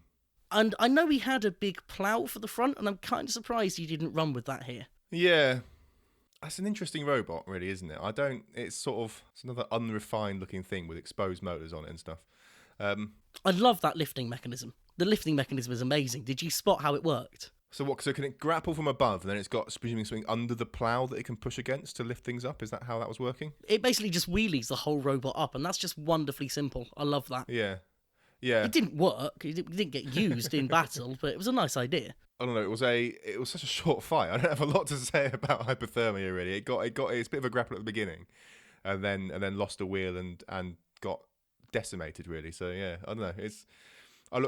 And I know he had a big plough for the front, and I'm kind of surprised he didn't run with that here. Yeah. That's an interesting robot, really, isn't it? It's another unrefined looking thing with exposed motors on it and stuff. I love that lifting mechanism. The lifting mechanism is amazing. Did you spot how it worked? So can it grapple from above and then it's got, presumably, something under the plough that it can push against to lift things up? Is that how that was working? It basically just wheelies the whole robot up, and that's just wonderfully simple. I love that. Yeah. Yeah. It didn't work. It didn't get used in battle, but it was a nice idea. I don't know. It was such a short fight. I don't have a lot to say about Hypothermia really. It's a bit of a grapple at the beginning, and then lost a wheel and got decimated really. So yeah, I don't know.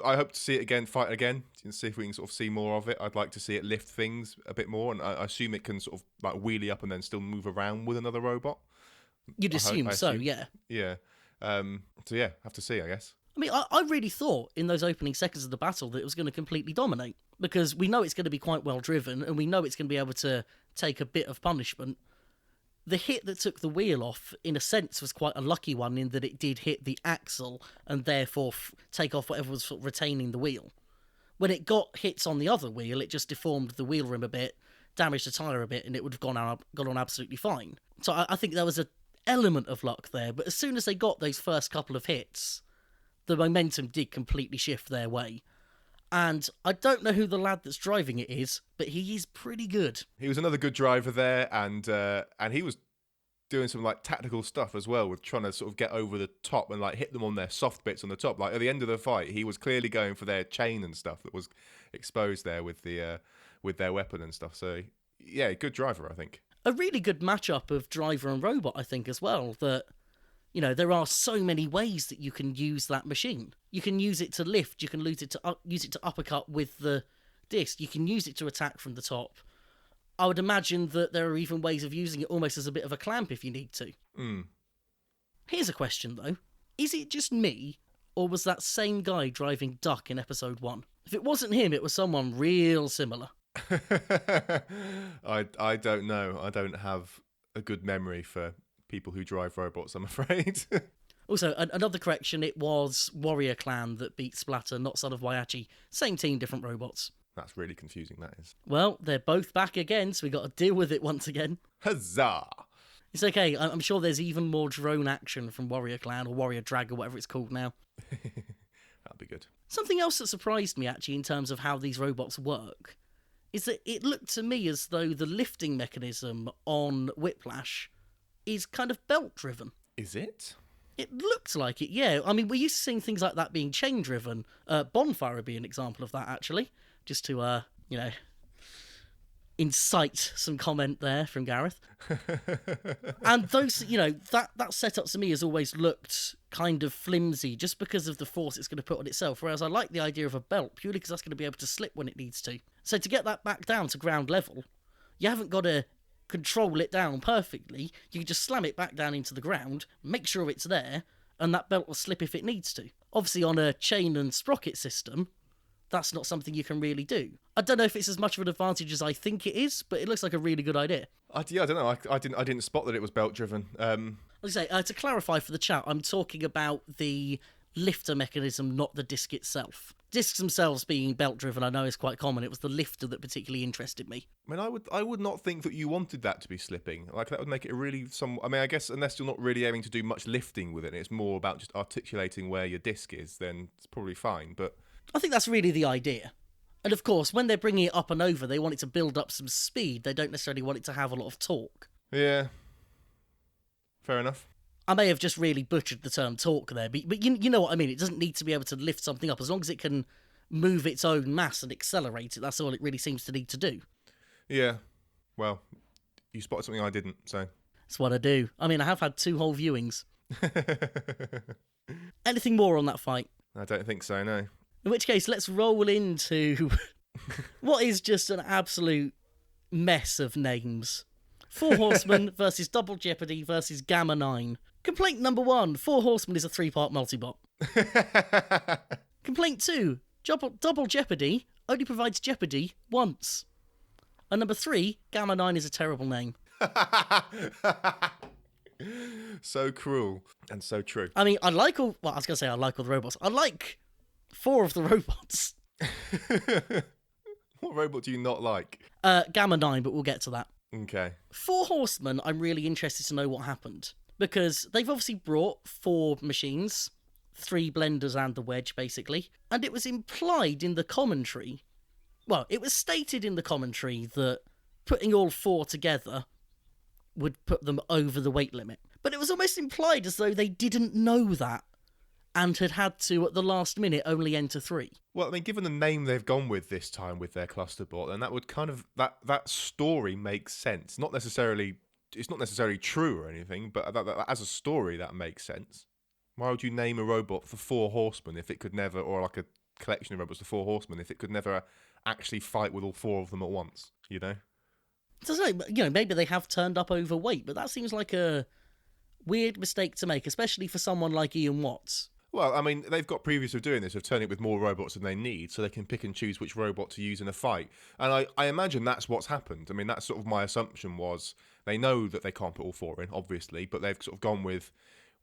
I hope to see it again, fight again, and see if we can sort of see more of it. I'd like to see it lift things a bit more, and I assume it can sort of like wheelie up and then still move around with another robot. You'd assume so, yeah. Yeah. So yeah, have to see, I guess. I mean, I really thought in those opening seconds of the battle that it was going to completely dominate, because we know it's going to be quite well driven, and we know it's going to be able to take a bit of punishment. The hit that took the wheel off, in a sense, was quite a lucky one in that it did hit the axle and therefore take off whatever was sort of retaining the wheel. When it got hits on the other wheel, it just deformed the wheel rim a bit, damaged the tyre a bit, and it would have gone on absolutely fine. So I think there was an element of luck there, but as soon as they got those first couple of hits, the momentum did completely shift their way. And I don't know who the lad that's driving it is, but he is pretty good. He was another good driver there, and he was doing some like tactical stuff as well, with trying to sort of get over the top and like hit them on their soft bits on the top. Like at the end of the fight, he was clearly going for their chain and stuff that was exposed there with their weapon and stuff. So yeah, good driver, I think. A really good matchup of driver and robot, I think, as well. That, you know, there are so many ways that you can use that machine. You can use it to lift. You can use it to uppercut with the disc. You can use it to attack from the top. I would imagine that there are even ways of using it almost as a bit of a clamp if you need to. Mm. Here's a question, though. Is it just me, or was that same guy driving Duck in episode 1? If it wasn't him, it was someone real similar. I don't know. I don't have a good memory for people who drive robots, I'm afraid. Also, another correction, it was Warrior Clan that beat Splatter, not Son of Waiachi. Same team, different robots. That's really confusing, that is. Well, they're both back again, so we got to deal with it once again. Huzzah! It's okay, I'm sure there's even more drone action from Warrior Clan, or Warrior Drag, or whatever it's called now. That'll be good. Something else that surprised me, actually, in terms of how these robots work, is that it looked to me as though the lifting mechanism on Whiplash is kind of belt-driven. Is it? It looked like it, yeah. I mean, we're used to seeing things like that being chain-driven. Bonfire would be an example of that, actually. Just to, incite some comment there from Gareth. And those, that setup to me has always looked kind of flimsy just because of the force it's going to put on itself. Whereas I like the idea of a belt purely because that's going to be able to slip when it needs to. So to get that back down to ground level, you haven't got to control it down perfectly. You can just slam it back down into the ground, make sure it's there, and that belt will slip if it needs to. Obviously, on a chain and sprocket system, that's not something you can really do. I don't know if it's as much of an advantage as I think it is, but it looks like a really good idea. I don't know. I didn't spot that it was belt driven. Like I say, to clarify for the chat, I'm talking about the lifter mechanism, not the disc itself. Discs themselves being belt driven, I know is quite common. It was the lifter that particularly interested me. I mean, I would not think that you wanted that to be slipping. Like, that would make it I mean, I guess unless you're not really aiming to do much lifting with it, and it's more about just articulating where your disc is, then it's probably fine. But I think that's really the idea. And of course, when they're bringing it up and over, they want it to build up some speed. They don't necessarily want it to have a lot of torque. Yeah. Fair enough. I may have just really butchered the term torque there, but you know what I mean. It doesn't need to be able to lift something up. As long as it can move its own mass and accelerate it, that's all it really seems to need to do. Yeah. Well, you spotted something I didn't, so. That's what I do. I mean, I have had 2 whole viewings. Anything more on that fight? I don't think so, no. In which case, let's roll into what is just an absolute mess of names. 4 Horsemen versus Double Jeopardy versus Gamma 9. Complaint number 1, 4 Horsemen is a 3-part multibot. Complaint 2, Double Jeopardy only provides Jeopardy once. And number 3, Gamma 9 is a terrible name. So cruel and so true. I mean, I like all the robots. I like 4 of the robots. What robot do you not like? Gamma 9, but we'll get to that. Okay. 4 Horsemen, I'm really interested to know what happened. Because they've obviously brought 4 machines, 3 blenders and the wedge, basically. And it was implied in the commentary, well, it was stated in the commentary that putting all 4 together would put them over the weight limit. But it was almost implied as though they didn't know that and had to, at the last minute, only enter 3. Well, I mean, given the name they've gone with this time with their cluster bot, then that would kind of, that story makes sense. It's not necessarily true or anything, but as a story, that makes sense. Why would you name a robot for 4 Horsemen if it could never, or like a collection of robots for 4 Horsemen, if it could never actually fight with all 4 of them at once, you know? So, maybe they have turned up overweight, but that seems like a weird mistake to make, especially for someone like Ian Watts. Well, I mean, they've got previous of doing this, of turning it with more robots than they need, so they can pick and choose which robot to use in a fight. And I imagine that's what's happened. I mean, that's sort of my assumption was they know that they can't put all 4 in, obviously, but they've sort of gone with,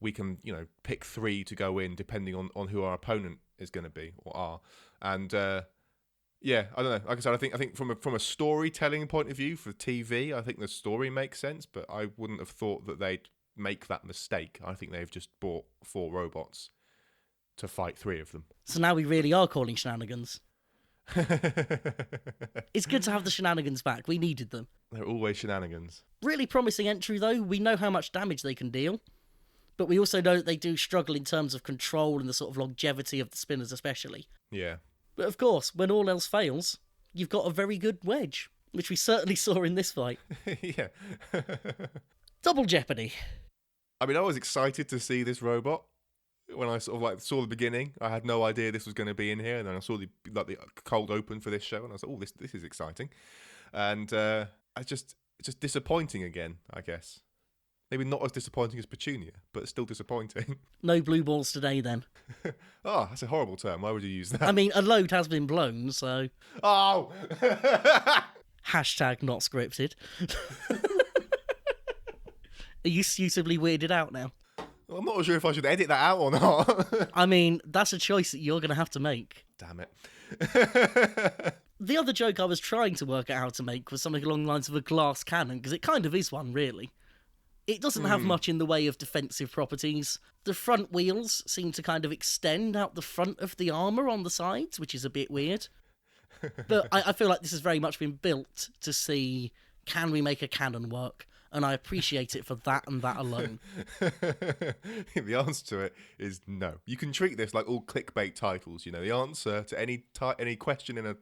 we can, pick 3 to go in depending on who our opponent is going to be, or are. And, yeah, I don't know. Like I said, I think from a storytelling point of view for TV, I think the story makes sense, but I wouldn't have thought that they'd make that mistake. I think they've just bought 4 robots to fight 3 of them. So now we really are calling shenanigans. It's good to have the shenanigans back. We needed them. They're always shenanigans. Really promising entry, though. We know how much damage they can deal, but we also know that they do struggle in terms of control and the sort of longevity of the spinners especially. Yeah. But of course, when all else fails, you've got a very good wedge, which we certainly saw in this fight. Yeah. Double Jeopardy. I mean, I was excited to see this robot. When I sort of saw the beginning, I had no idea this was going to be in here, and then I saw the cold open for this show, and I was like, "Oh, this is exciting," and it's just disappointing again, I guess. Maybe not as disappointing as Petunia, but still disappointing. No blue balls today, then. Oh, that's a horrible term. Why would you use that? I mean, a load has been blown, so. Oh. Hashtag not scripted. Are you suitably weirded out now? I'm not sure if I should edit that out or not. I mean, that's a choice that you're going to have to make. Damn it. The other joke I was trying to work out how to make was something along the lines of a glass cannon, because it kind of is one, really. It doesn't have much in the way of defensive properties. The front wheels seem to kind of extend out the front of the armour on the sides, which is a bit weird. But I feel like this has very much been built to see, can we make a cannon work? and I appreciate it for that and that alone. The answer to it is no. You can treat this like all clickbait titles. You know, the answer to any question in an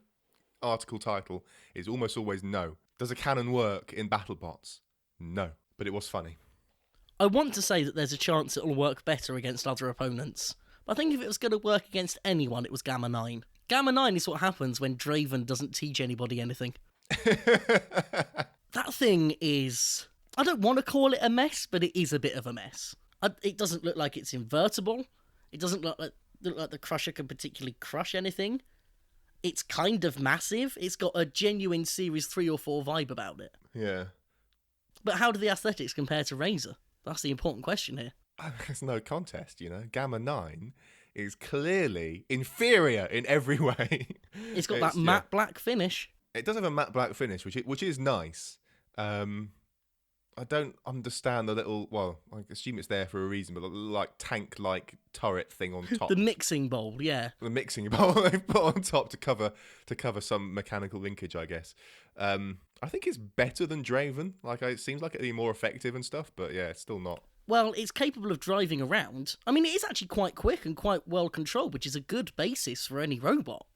article title is almost always no. Does a cannon work in BattleBots? No, but it was funny. I want to say that there's a chance it'll work better against other opponents, but I think if it was going to work against anyone, it was Gamma 9. Gamma 9 is what happens when Draven doesn't teach anybody anything. That thing is... I don't want to call it a mess, but it is a bit of a mess. It doesn't look like it's invertible. It doesn't look like the Crusher can particularly crush anything. It's kind of massive. It's got a genuine Series 3 or 4 vibe about it. Yeah. But how do the aesthetics compare to Razor? That's the important question here. There's no contest, you know. Gamma 9 is clearly inferior in every way. It's got that matte black finish. It does have a matte black finish, which is nice. I don't understand the little, well, I assume it's there for a reason, but the little, like, tank-like turret thing on top. The mixing bowl, yeah. The mixing bowl they've put on top to cover some mechanical linkage, I guess. I think it's better than Draven. Like, it seems like it'd be more effective and stuff, but yeah, it's still not. Well, it's capable of driving around. I mean, it is actually quite quick and quite well controlled, which is a good basis for any robot.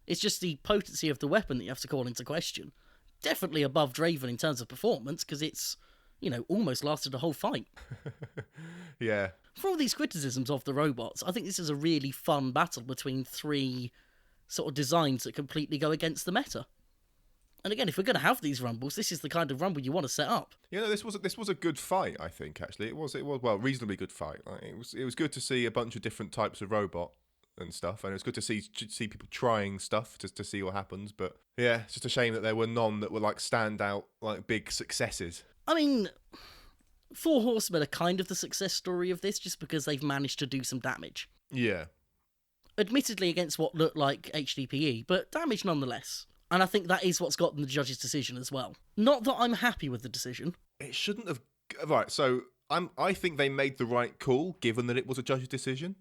It's just the potency of the weapon that you have to call into question. Definitely above Draven in terms of performance, because it's, you know, almost lasted a whole fight. Yeah. For all these criticisms of the robots, I think this is a really fun battle between three sort of designs that completely go against the meta. And again, if we're going to have these rumbles, this is the kind of rumble you want to set up. You know, this was a good fight. I think actually it was well, reasonably good fight. Like, it was good to see a bunch of different types of robot and stuff, and it was good to see people trying stuff to see what happens. But yeah, it's just a shame that there were none that were like standout, like big successes. I mean, Four Horsemen are kind of the success story of this, just because they've managed to do some damage. Yeah. Admittedly against what looked like HDPE, but damage nonetheless. And I think that is what's gotten the judge's decision as well. Not that I'm happy with the decision. It shouldn't have... Right, so I think they made the right call, given that it was a judge's decision.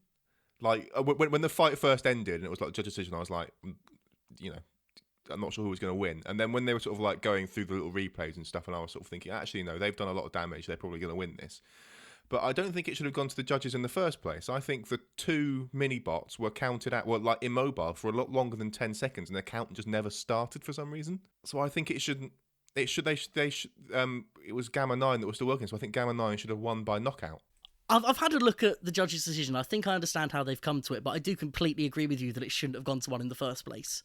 Like, when the fight first ended and it was like a judge's decision, I was like, you know, I'm not sure who was going to win. And then when they were sort of like going through the little replays and stuff, and I was sort of thinking, actually, no, they've done a lot of damage, they're probably going to win this. But I don't think it should have gone to the judges in the first place. I think the two mini-bots were counted out, like immobile for a lot longer than 10 seconds, and the count just never started for some reason. So I think it shouldn't. It was Gamma 9 that was still working, so I think Gamma 9 should have won by knockout. I've had a look at the judge's decision. I think I understand how they've come to it, but I do completely agree with you that it shouldn't have gone to one in the first place.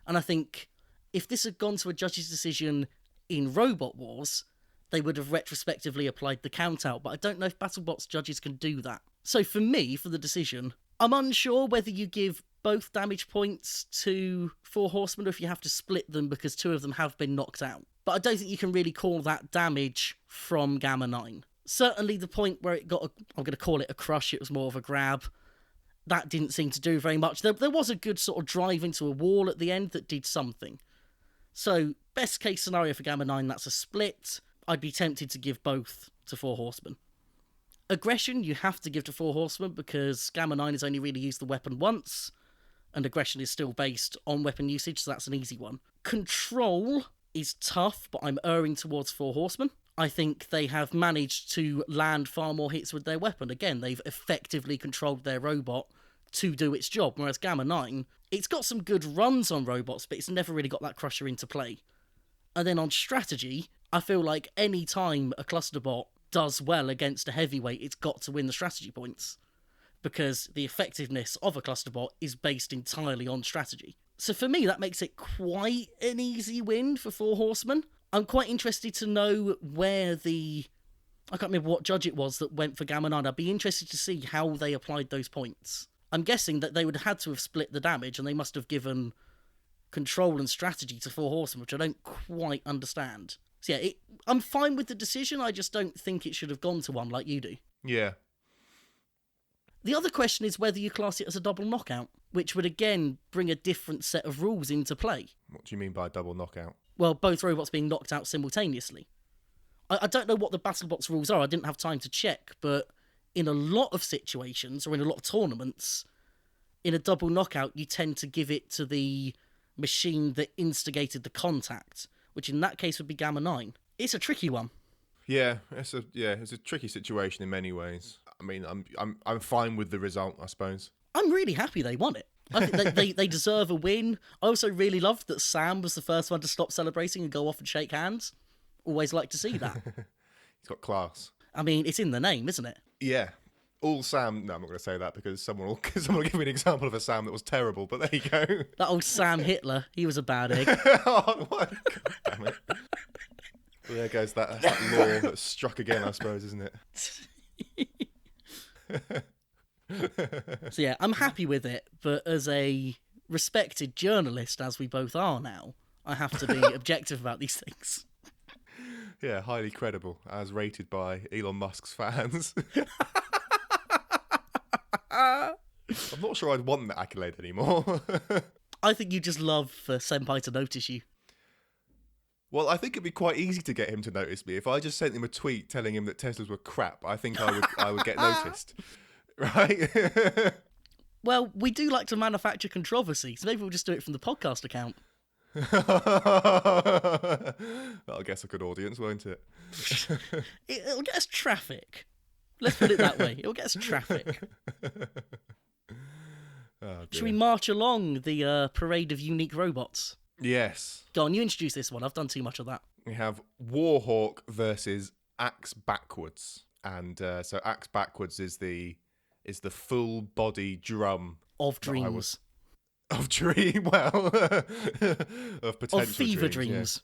And I think if this had gone to a judge's decision in Robot Wars, they would have retrospectively applied the count out, but I don't know if BattleBots judges can do that. So for me, for the decision, I'm unsure whether you give both damage points to Four Horsemen or if you have to split them because two of them have been knocked out. But I don't think you can really call that damage from Gamma 9. Certainly the point where it got, I'm going to call it a crush, it was more of a grab, that didn't seem to do very much. There was a good sort of drive into a wall at the end that did something. So, best case scenario for Gamma 9, that's a split. I'd be tempted to give both to Four Horsemen. Aggression, you have to give to Four Horsemen because Gamma 9 has only really used the weapon once, and aggression is still based on weapon usage, so that's an easy one. Control is tough, but I'm erring towards Four Horsemen. I think they have managed to land far more hits with their weapon. Again, they've effectively controlled their robot to do its job, whereas Gamma 9, it's got some good runs on robots, but it's never really got that crusher into play. And then on strategy, I feel like any time a cluster bot does well against a heavyweight, it's got to win the strategy points. Because the effectiveness of a cluster bot is based entirely on strategy. So for me, that makes it quite an easy win for Four Horsemen. I'm quite interested to know where I can't remember what judge it was that went for Gamma 9. I'd be interested to see how they applied those points. I'm guessing that they would have had to have split the damage, and they must have given control and strategy to Four Horsemen, which I don't quite understand. So yeah, I'm fine with the decision, I just don't think it should have gone to one like you do. Yeah. The other question is whether you class it as a double knockout, which would again bring a different set of rules into play. What do you mean by double knockout? Well, both robots being knocked out simultaneously. I don't know what the BattleBots rules are, I didn't have time to check, but in a lot of situations, or in a lot of tournaments, in a double knockout, you tend to give it to the machine that instigated the contact, which in that case would be Gamma 9. It's a tricky one. Yeah, it's a tricky situation in many ways. I mean, I'm fine with the result, I suppose. I'm really happy they won it. I think they deserve a win. I also really loved that Sam was the first one to stop celebrating and go off and shake hands. Always like to see that. He's got class. I mean, it's in the name, isn't it? Yeah. All Sam. No, I'm not going to say that because someone will give me an example of a Sam that was terrible. But there you go. That old Sam Hitler, he was a bad egg. Oh, what? God damn it. Well, there goes that law that struck again, I suppose, isn't it? So yeah, I'm happy with it, but as a respected journalist, as we both are now, I have to be objective about these things. Yeah, highly credible, as rated by Elon Musk's fans. I'm not sure I'd want that accolade anymore. I think you just love for Senpai to notice you. Well, I think it'd be quite easy to get him to notice me. If I just sent him a tweet telling him that Teslas were crap, I think I would get noticed. Right? Well, we do like to manufacture controversy, so maybe we'll just do it from the podcast account. That'll get a good audience, won't it? It'll get us traffic. Let's put it that way. It'll get us traffic. Oh, Should we march along the parade of unique robots? Yes. Go on, you introduce this one. I've done too much of that. We have Warhawk versus Axe Backwards. And so Axe Backwards is the full body drum Of dreams. Of dream, well, of potential Of fever dreams,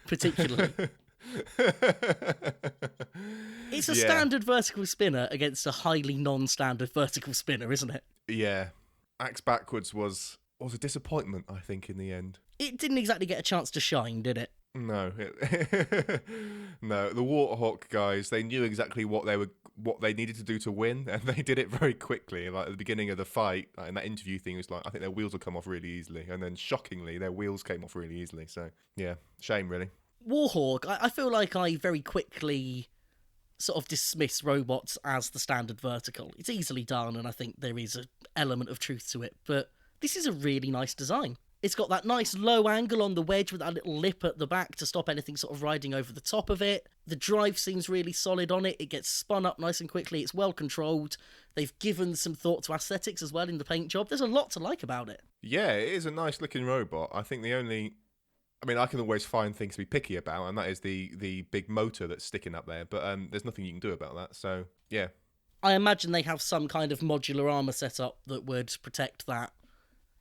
particularly. It's a standard vertical spinner against a highly non-standard vertical spinner, isn't it? Yeah. Axe Backwards was a disappointment, I think, in the end. It didn't exactly get a chance to shine, did it? No. No, the Warhawk guys, they knew exactly what they needed to do to win, and they did it very quickly. Like at the beginning of the fight, and that interview thing was like, I think their wheels will come off really easily, and then shockingly, their wheels came off really easily. So yeah, shame really. Warhawk, I feel like I very quickly sort of dismiss robots as the standard vertical. It's easily done, and I think there is an element of truth to it, but this is a really nice design. It's got that nice low angle on the wedge with that little lip at the back to stop anything sort of riding over the top of it. The drive seems really solid on it. It gets spun up nice and quickly. It's well controlled. They've given some thought to aesthetics as well in the paint job. There's a lot to like about it. Yeah, it is a nice looking robot. I think I can always find things to be picky about, and that is the big motor that's sticking up there. But there's nothing you can do about that. So yeah, I imagine they have some kind of modular armor set up that would protect that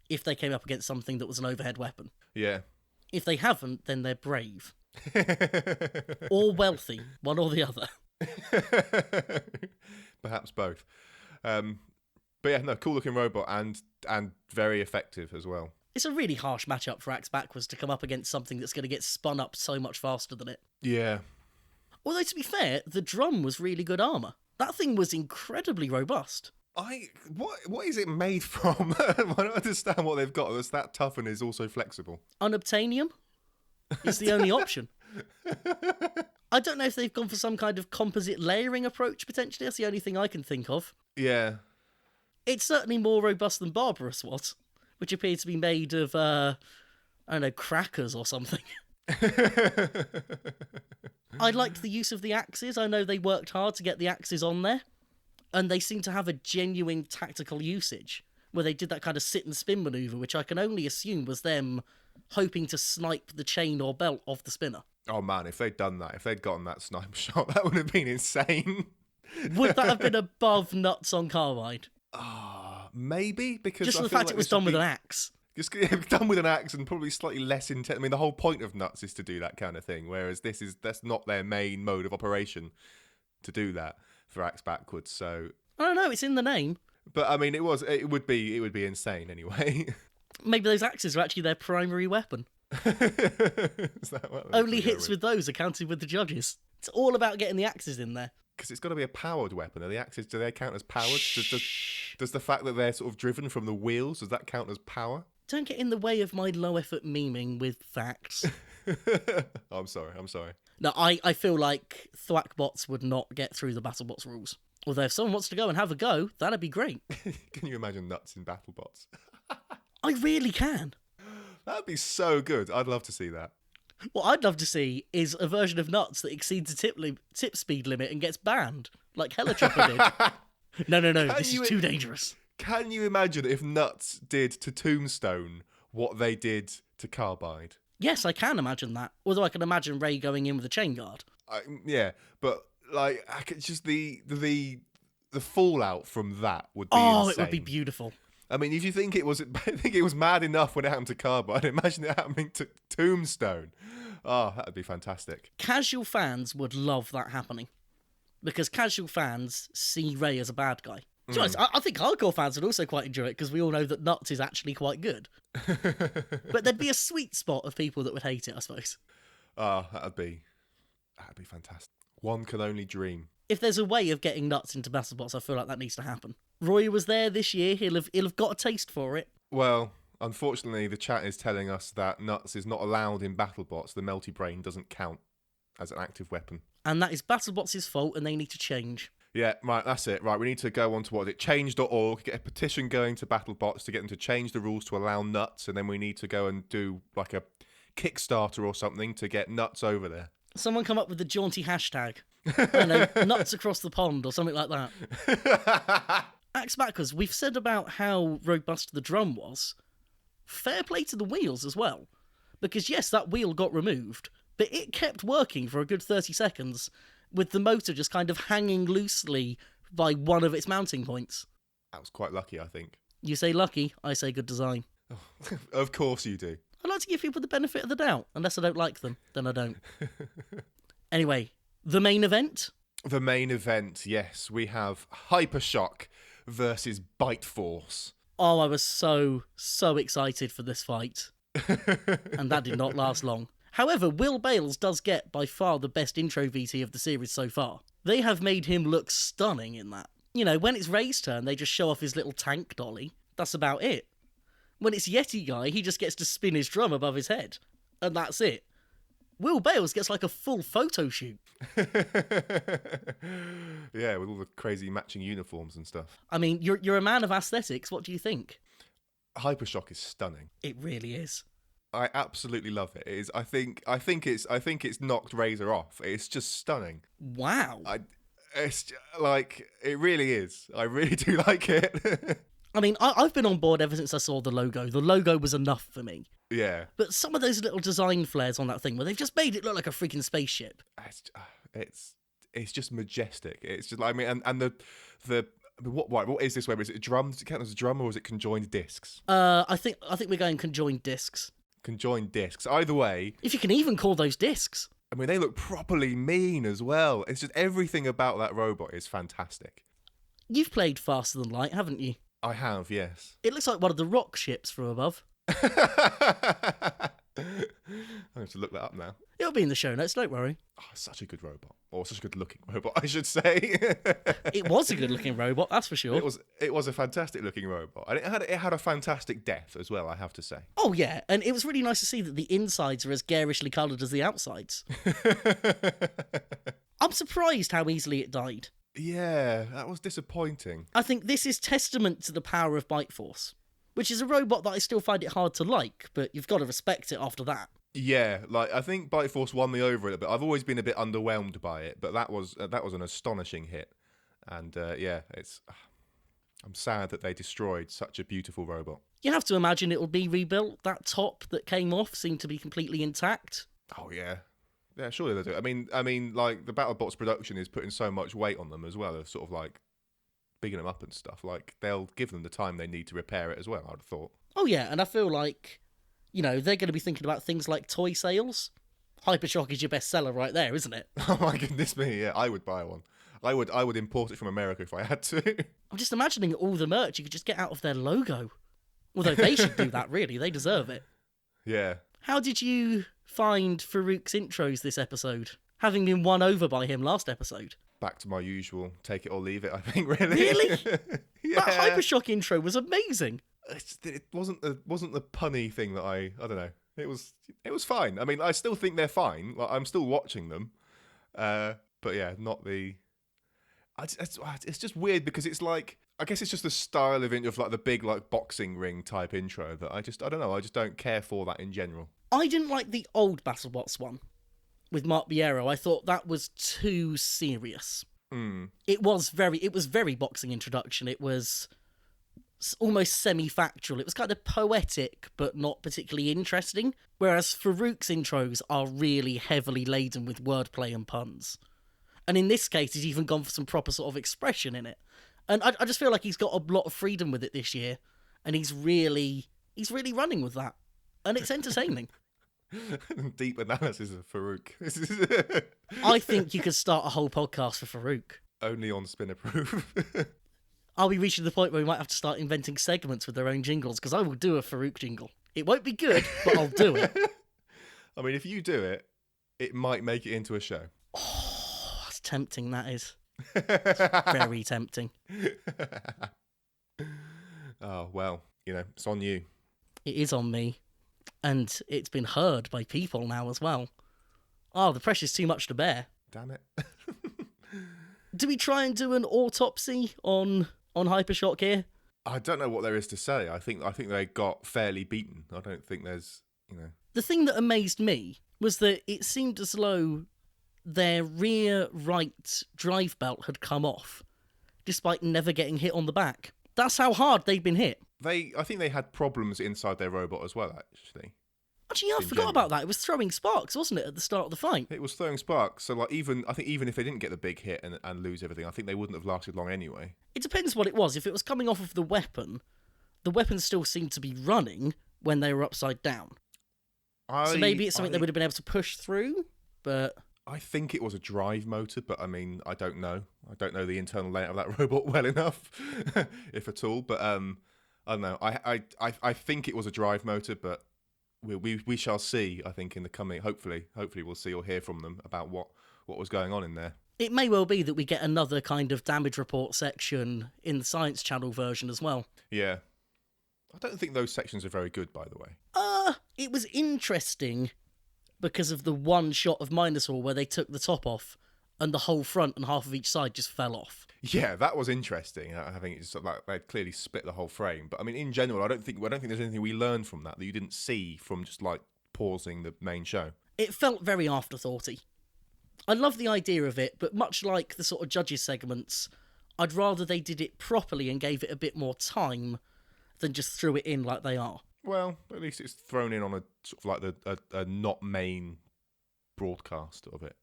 if they came up against something that was an overhead weapon. Yeah. If they haven't, then they're brave. Or wealthy, one or the other. Perhaps both. But yeah, no, cool looking robot and very effective as well. It's a really harsh matchup for Axe Backwards to come up against something that's going to get spun up so much faster than it. Yeah. Although, to be fair, the drum was really good armour. That thing was incredibly robust. What is it made from? I don't understand what they've got that's that tough and is also flexible. Unobtainium is the only option. I don't know if they've gone for some kind of composite layering approach, potentially. That's the only thing I can think of. Yeah. It's certainly more robust than Barbarous was, which appeared to be made of, I don't know, crackers or something. I liked the use of the axes. I know they worked hard to get the axes on there. And they seem to have a genuine tactical usage, where they did that kind of sit and spin maneuver, which I can only assume was them hoping to snipe the chain or belt of the spinner. Oh man, if they'd done that, if they'd gotten that sniper shot, that would have been insane. Would that have been above Nuts on Carbide? Maybe, because just I the feel fact like it was done with an axe. Just done with an axe and probably slightly less intense. I mean, the whole point of Nuts is to do that kind of thing, whereas that's not their main mode of operation to do that for Axe Backwards. So I don't know. It's in the name. But I mean, it would be insane anyway. Maybe those axes are actually their primary weapon. Is that what Only hits with those are counted with the judges. It's all about getting the axes in there. Because it's got to be a powered weapon. Are the axes, do they count as powered? Does the fact that they're sort of driven from the wheels, does that count as power? Don't get in the way of my low effort memeing with facts. I'm sorry. No, I feel like Thwackbots would not get through the BattleBots rules. Although if someone wants to go and have a go, that'd be great. Can you imagine Nuts in BattleBots? I really can. That'd be so good. I'd love to see that. What I'd love to see is a version of Nuts that exceeds the tip speed limit and gets banned, like Helichopper did. No, this is too dangerous. Can you imagine if Nuts did to Tombstone what they did to Carbide? Yes, I can imagine that. Although I can imagine Ray going in with a chain guard. Yeah, but like, just the fallout from that would be insane. It would be beautiful. I mean, if you think it was mad enough when it happened to Carbide, imagine it happening to Tombstone. Oh, that'd be fantastic. Casual fans would love that happening, because casual fans see Ray as a bad guy. To be honest, I think hardcore fans would also quite enjoy it, because we all know that Nuts is actually quite good. But there'd be a sweet spot of people that would hate it, I suppose. Oh, that'd be fantastic. One can only dream. If there's a way of getting Nuts into BattleBots, I feel like that needs to happen. Roy was there this year. He'll have got a taste for it. Well, unfortunately, the chat is telling us that Nuts is not allowed in BattleBots. The Melty Brain doesn't count as an active weapon. And that is BattleBots' fault, and they need to change. Yeah, right, that's it. Right, we need to go on to change.org, get a petition going to BattleBots to get them to change the rules to allow Nuts, and then we need to go and do like a Kickstarter or something to get Nuts over there. Someone come up with the jaunty hashtag. I don't know, Nuts across the pond or something like that. Axe backwards, we've said about how robust the drum was. Fair play to the wheels as well. Because yes, that wheel got removed, but it kept working for a good 30 seconds, with the motor just kind of hanging loosely by one of its mounting points. That was quite lucky, I think. You say lucky, I say good design. Of course you do. I like to give people the benefit of the doubt. Unless I don't like them, then I don't. Anyway, the main event? The main event, yes. We have Hypershock versus Bite Force. Oh, I was so excited for this fight. And that did not last long. However, Will Bales does get by far the best intro VT of the series so far. They have made him look stunning in that. You know, when it's Ray's turn, they just show off his little tank dolly. That's about it. When it's Yeti Guy, he just gets to spin his drum above his head. And that's it. Will Bales gets like a full photo shoot. Yeah, with all the crazy matching uniforms and stuff. I mean, you're a man of aesthetics. What do you think? Hypershock is stunning. It really is. I absolutely love it. It is. I think it's knocked Razor off. It's just stunning. Wow. It's like, it really is. I really do like it. I mean, I've been on board ever since I saw the logo. The logo was enough for me. Yeah. But some of those little design flares on that thing, where they've just made it look like a freaking spaceship. It's just majestic. It's just, I mean, and the what is this? Where is it? Drum? Does it count as a drum, or is it conjoined discs? I think we're going conjoined discs. Conjoined discs. Either way. If you can even call those discs. I mean, they look properly mean as well. It's just, everything about that robot is fantastic. You've played Faster Than Light, haven't you? I have, yes. It looks like one of the rock ships from above. I have to look that up now. It'll be in the show notes, don't worry. Oh, such a good robot. Or such a good looking robot, I should say. It was a good looking robot, that's for sure. It was a fantastic looking robot. And it had a fantastic death as well, I have to say. Oh yeah, and it was really nice to see that the insides are as garishly coloured as the outsides. I'm surprised how easily it died. Yeah, that was disappointing. I think this is testament to the power of Bite Force, which is a robot that I still find it hard to like, but you've got to respect it after that. Yeah, like, I think Bite Force won me over a little bit. I've always been a bit underwhelmed by it, but that was an astonishing hit. And yeah, I'm sad that they destroyed such a beautiful robot. You have to imagine it will be rebuilt. That top that came off seemed to be completely intact. Oh yeah. Yeah, surely they do. I mean, like, the BattleBots production is putting so much weight on them as well. They're sort of like bigging them up and stuff. Like, they'll give them the time they need to repair it as well, I'd have thought. Oh yeah, and I feel like, you know, they're going to be thinking about things like toy sales. Hypershock is your best seller right there, isn't it? Oh my goodness me, yeah, I would buy one. I would import it from America if I had to. I'm just imagining all the merch you could just get out of their logo. Although they should do that, really. They deserve it. Yeah. How did you find Farouk's intros this episode, having been won over by him last episode? Back to my usual, take it or leave it, I think, really. Really? Yeah. That Hypershock intro was amazing. It wasn't the punny thing that I don't know. It was fine. I mean, I still think they're fine. Like, I'm still watching them. But yeah, not the... It's just weird because it's like, I guess it's just the style of like the big like boxing ring type intro that I don't know. I just don't care for that in general. I didn't like the old BattleBots one with Mark Biero. I thought that was too serious. It was very boxing introduction. It was almost semi-factual. It was kind of poetic, but not particularly interesting. Whereas Farouk's intros are really heavily laden with wordplay and puns. And in this case, he's even gone for some proper sort of expression in it. And I just feel like he's got a lot of freedom with it this year. And he's really running with that. And it's entertaining. Deep analysis of Farouk. I think you could start a whole podcast for Farouk. Only on Spinnerproof. Are we reaching the point where we might have to start inventing segments with their own jingles? Because I will do a Farouk jingle. It won't be good, but I'll do it. I mean, if you do it, it might make it into a show. Oh, that's tempting, that is. It's very tempting. Oh, well, it's on you. It is on me. And it's been heard by people now as well. Oh, the pressure's too much to bear. Damn it. Do we try and do an autopsy on Hypershock here? I don't know what there is to say. I think they got fairly beaten. I don't think there's, The thing that amazed me was that it seemed as though their rear right drive belt had come off, despite never getting hit on the back. That's how hard they've been hit. I think they had problems inside their robot as well, actually. Actually, yeah, I forgot about that. It was throwing sparks, wasn't it, at the start of the fight? It was throwing sparks. So, even if they didn't get the big hit and lose everything, I think they wouldn't have lasted long anyway. It depends what it was. If it was coming off of the weapon still seemed to be running when they were upside down. So maybe it's something they would have been able to push through, but... I think it was a drive motor, but I mean, I don't know. I don't know the internal layout of that robot well enough, if at all. But I don't know. I think it was a drive motor, but we shall see. I think in the coming, hopefully we'll see or hear from them about what was going on in there. It may well be that we get another kind of damage report section in the Science Channel version as well. Yeah, I don't think those sections are very good, by the way. It was interesting because of the one shot of Minotaur where they took the top off and the whole front and half of each side just fell off. Yeah, that was interesting. I think it's like they clearly split the whole frame. But I mean, in general, I don't think there's anything we learned from that you didn't see from just like pausing the main show. It felt very afterthoughty. I love the idea of it, but much like the sort of judges segments, I'd rather they did it properly and gave it a bit more time than just threw it in like they are. Well, at least it's thrown in on a sort of like a not main broadcast of it.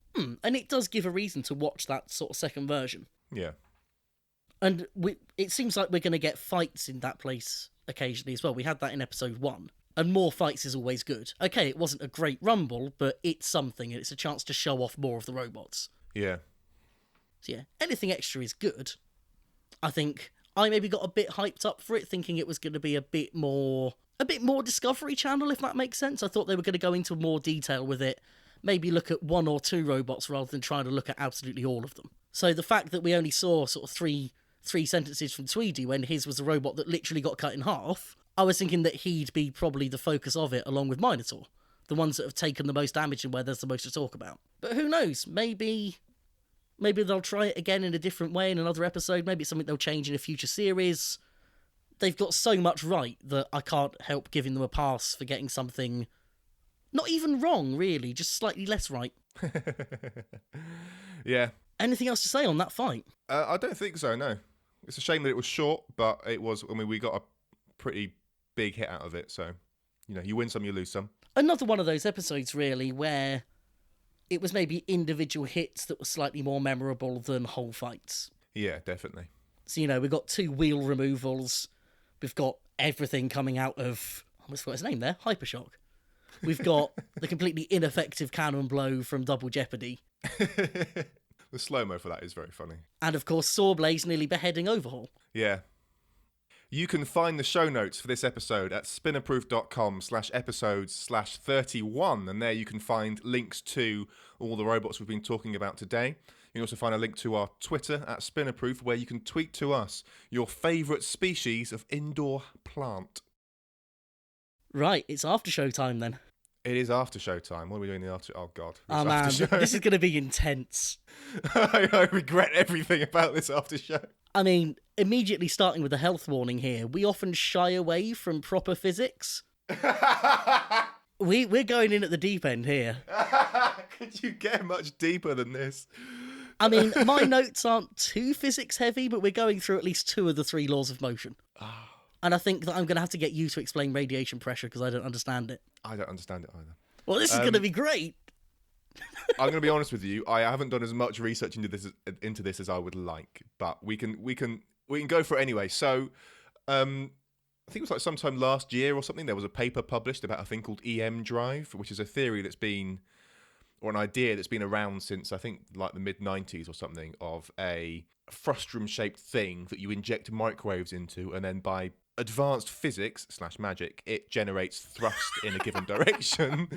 And it does give a reason to watch that sort of second version. Yeah. And it seems like we're going to get fights in that place occasionally as well. We had that in episode 1. And more fights is always good. Okay, it wasn't a great rumble, but it's something, and it's a chance to show off more of the robots. Yeah. So yeah, anything extra is good. I think I maybe got a bit hyped up for it, thinking it was going to be a bit more Discovery Channel, if that makes sense. I thought they were going to go into more detail with it, maybe look at 1 or 2 robots rather than trying to look at absolutely all of them. So the fact that we only saw sort of three sentences from Tweedy when his was a robot that literally got cut in half, I was thinking that he'd be probably the focus of it along with Minotaur, the ones that have taken the most damage and where there's the most to talk about. But who knows, maybe they'll try it again in a different way in another episode, maybe it's something they'll change in a future series. They've got so much right that I can't help giving them a pass for getting something not even wrong, really, just slightly less right. Yeah. Anything else to say on that fight? I don't think so, no. It's a shame that it was short, but it was, we got a pretty big hit out of it, so, you win some, you lose some. Another one of those episodes, really, where it was maybe individual hits that were slightly more memorable than whole fights. Yeah, definitely. So, we've got 2 wheel removals. We've got everything coming out of... I almost forgot his name there. Hypershock. We've got the completely ineffective cannon blow from Double Jeopardy. The slow-mo for that is very funny. And, of course, Sawblaze nearly beheading Overhaul. Yeah. You can find the show notes for this episode at spinnerproof.com/episodes/31, and there you can find links to all the robots we've been talking about today. You can also find a link to our Twitter at Spinnerproof, where you can tweet to us your favourite species of indoor plant. Right, it's after show time then. It is after show time. What are we doing after? Oh, God. Oh, man, this is going to be intense. I regret everything about this after show. I mean, immediately starting with a health warning here, we often shy away from proper physics. We're going in at the deep end here. Could you get much deeper than this? I mean, my notes aren't too physics heavy, but we're going through at least 2 of the 3 laws of motion. And I think that I'm going to have to get you to explain radiation pressure because I don't understand it. I don't understand it either. Well, this is going to be great. I'm going to be honest with you. I haven't done as much research into this as I would like, but we can go for it anyway. So, I think it was like sometime last year or something. There was a paper published about a thing called EM drive, which is a theory that's been, or an idea that's been around since I think like the mid 90s or something, of a frustrum-shaped thing that you inject microwaves into, and then by advanced physics / magic, it generates thrust in a given direction.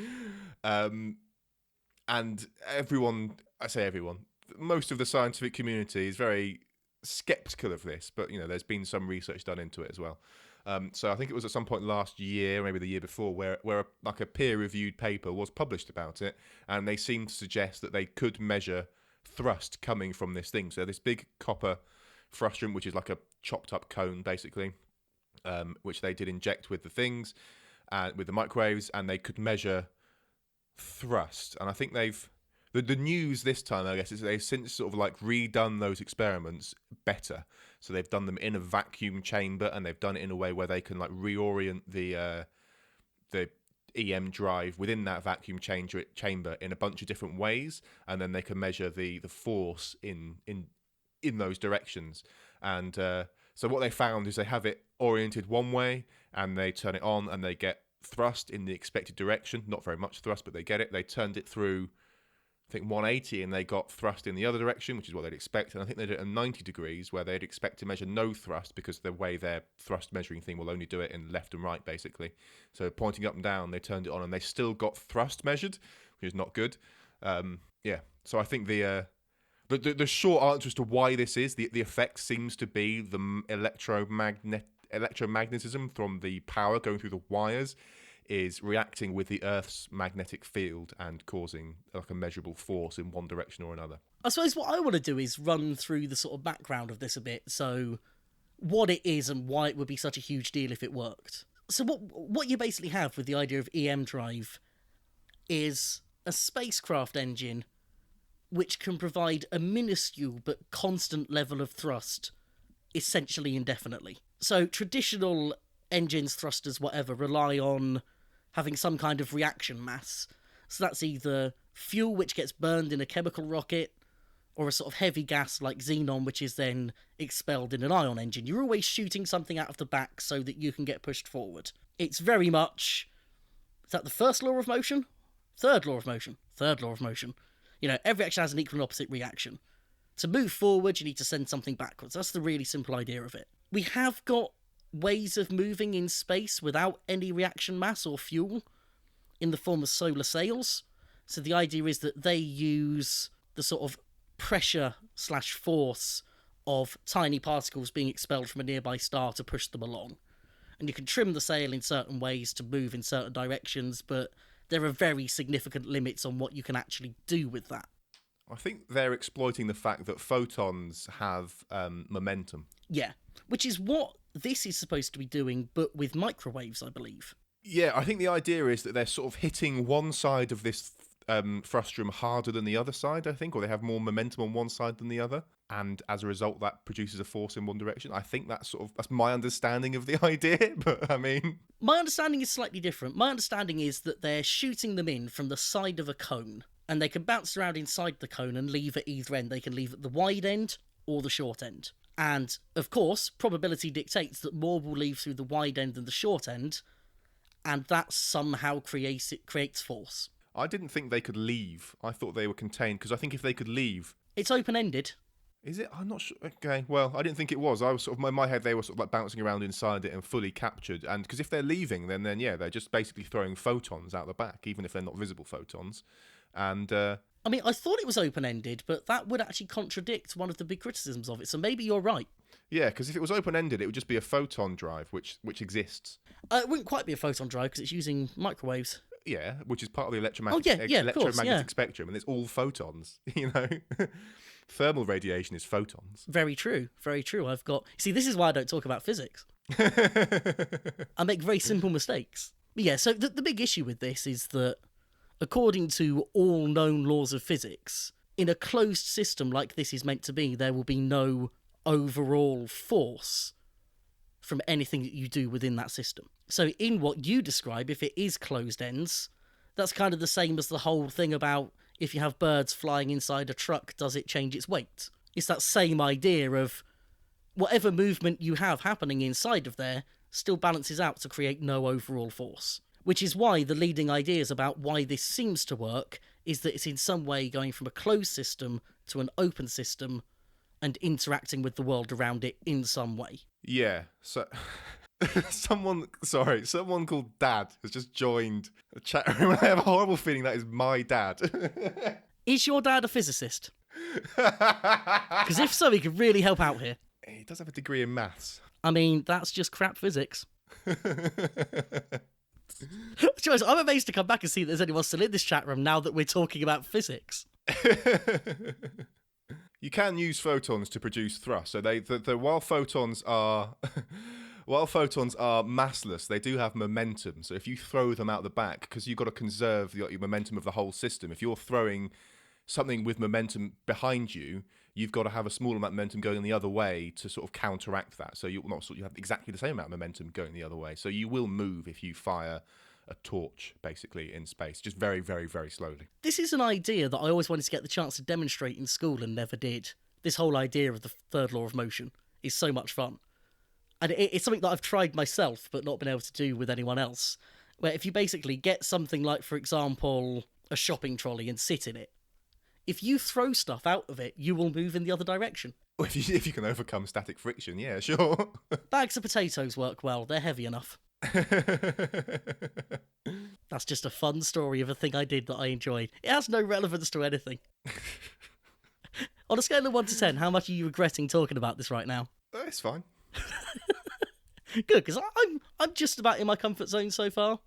And everyone, I say everyone, most of the scientific community is very skeptical of this, but there's been some research done into it as well. So I think it was at some point last year, maybe the year before, where like a peer-reviewed paper was published about it, and they seemed to suggest that they could measure thrust coming from this thing. So this big copper frustrum, which is like a chopped up cone, basically, which they did inject with the things, with the microwaves, and they could measure thrust. And I think the news this time, I guess, is they've since sort of like redone those experiments better. So they've done them in a vacuum chamber, and they've done it in a way where they can like reorient the EM drive within that vacuum chamber in a bunch of different ways, and then they can measure the force in those directions. And so what they found is they have it oriented one way, and they turn it on, and they get thrust in the expected direction. Not very much thrust, but they get it. They turned it through, I think, 180, and they got thrust in the other direction, which is what they'd expect. And I think they did it at 90 degrees, where they'd expect to measure no thrust, because the way their thrust measuring thing will only do it in left and right, basically. So pointing up and down, they turned it on, and they still got thrust measured, which is not good. So I think the short answer as to why this is, the effect seems to be the electromagnetism from the power going through the wires is reacting with the Earth's magnetic field and causing like a measurable force in one direction or another. I suppose what I want to do is run through the sort of background of this a bit, so what it is and why it would be such a huge deal if it worked. So what you basically have with the idea of EM drive is a spacecraft engine which can provide a minuscule but constant level of thrust essentially indefinitely. So traditional engines, thrusters, whatever, rely on having some kind of reaction mass. So that's either fuel which gets burned in a chemical rocket, or a sort of heavy gas like xenon which is then expelled in an ion engine. You're always shooting something out of the back so that you can get pushed forward. It's very much... Is that the first law of motion? Third law of motion. Third law of motion. Every action has an equal and opposite reaction. To move forward, you need to send something backwards. That's the really simple idea of it. We have got ways of moving in space without any reaction mass or fuel in the form of solar sails. So the idea is that they use the sort of pressure / force of tiny particles being expelled from a nearby star to push them along. And you can trim the sail in certain ways to move in certain directions, but there are very significant limits on what you can actually do with that. I think they're exploiting the fact that photons have momentum. Yeah, which is what this is supposed to be doing, but with microwaves, I believe. Yeah, I think the idea is that they're sort of hitting one side of this frustrum harder than the other side, I think, or they have more momentum on one side than the other, and as a result that produces a force in one direction. I think that's my understanding of the idea, but I mean... My understanding is slightly different. My understanding is that they're shooting them in from the side of a cone, and they can bounce around inside the cone and leave at either end. They can leave at the wide end or the short end. And, of course, probability dictates that more will leave through the wide end than the short end, and that somehow creates force. I didn't think they could leave. I thought they were contained, because I think if they could leave... It's open-ended. Is it? I'm not sure. Okay, well, I didn't think it was. I was sort of, in my head, they were sort of like bouncing around inside it and fully captured. And because if they're leaving, then yeah, they're just basically throwing photons out the back, even if they're not visible photons. And... I mean, I thought it was open-ended, but that would actually contradict one of the big criticisms of it, so maybe you're right. Yeah, because if it was open-ended, it would just be a photon drive, which exists. It wouldn't quite be a photon drive, because it's using microwaves. Yeah, which is part of the electromagnetic spectrum, and it's all photons, Thermal radiation is photons. Very true, very true. See, this is why I don't talk about physics. I make very simple mistakes. But yeah, so the big issue with this is that, according to all known laws of physics, in a closed system like this is meant to be, there will be no overall force from anything that you do within that system. So in what you describe, if it is closed ends, that's kind of the same as the whole thing about if you have birds flying inside a truck, does it change its weight? It's that same idea of whatever movement you have happening inside of there still balances out to create no overall force. Which is why the leading ideas about why this seems to work is that it's in some way going from a closed system to an open system and interacting with the world around it in some way. Yeah, so someone called Dad has just joined a chat room. I have a horrible feeling that is my dad. Is your dad a physicist? Because if so, he could really help out here. He does have a degree in maths. I mean, that's just crap physics. Joyce, I'm amazed to come back and see that there's anyone still in this chat room now that we're talking about physics. You can use photons to produce thrust. So while photons are massless, they do have momentum. So if you throw them out the back, because you've got to conserve your momentum of the whole system. If you're throwing something with momentum behind you, you've got to have a small amount of momentum going the other way to sort of counteract that. So you have exactly the same amount of momentum going the other way. So you will move if you fire a torch, basically, in space, just very, very, very slowly. This is an idea that I always wanted to get the chance to demonstrate in school and never did. This whole idea of the third law of motion is so much fun. And it's something that I've tried myself, but not been able to do with anyone else. Where if you basically get something like, for example, a shopping trolley and sit in it, if you throw stuff out of it, you will move in the other direction. Well, if you can overcome static friction, yeah, sure. Bags of potatoes work well. They're heavy enough. That's just a fun story of a thing I did that I enjoyed. It has no relevance to anything. On a scale of 1 to 10, how much are you regretting talking about this right now? It's fine. Good, because I'm just about in my comfort zone so far.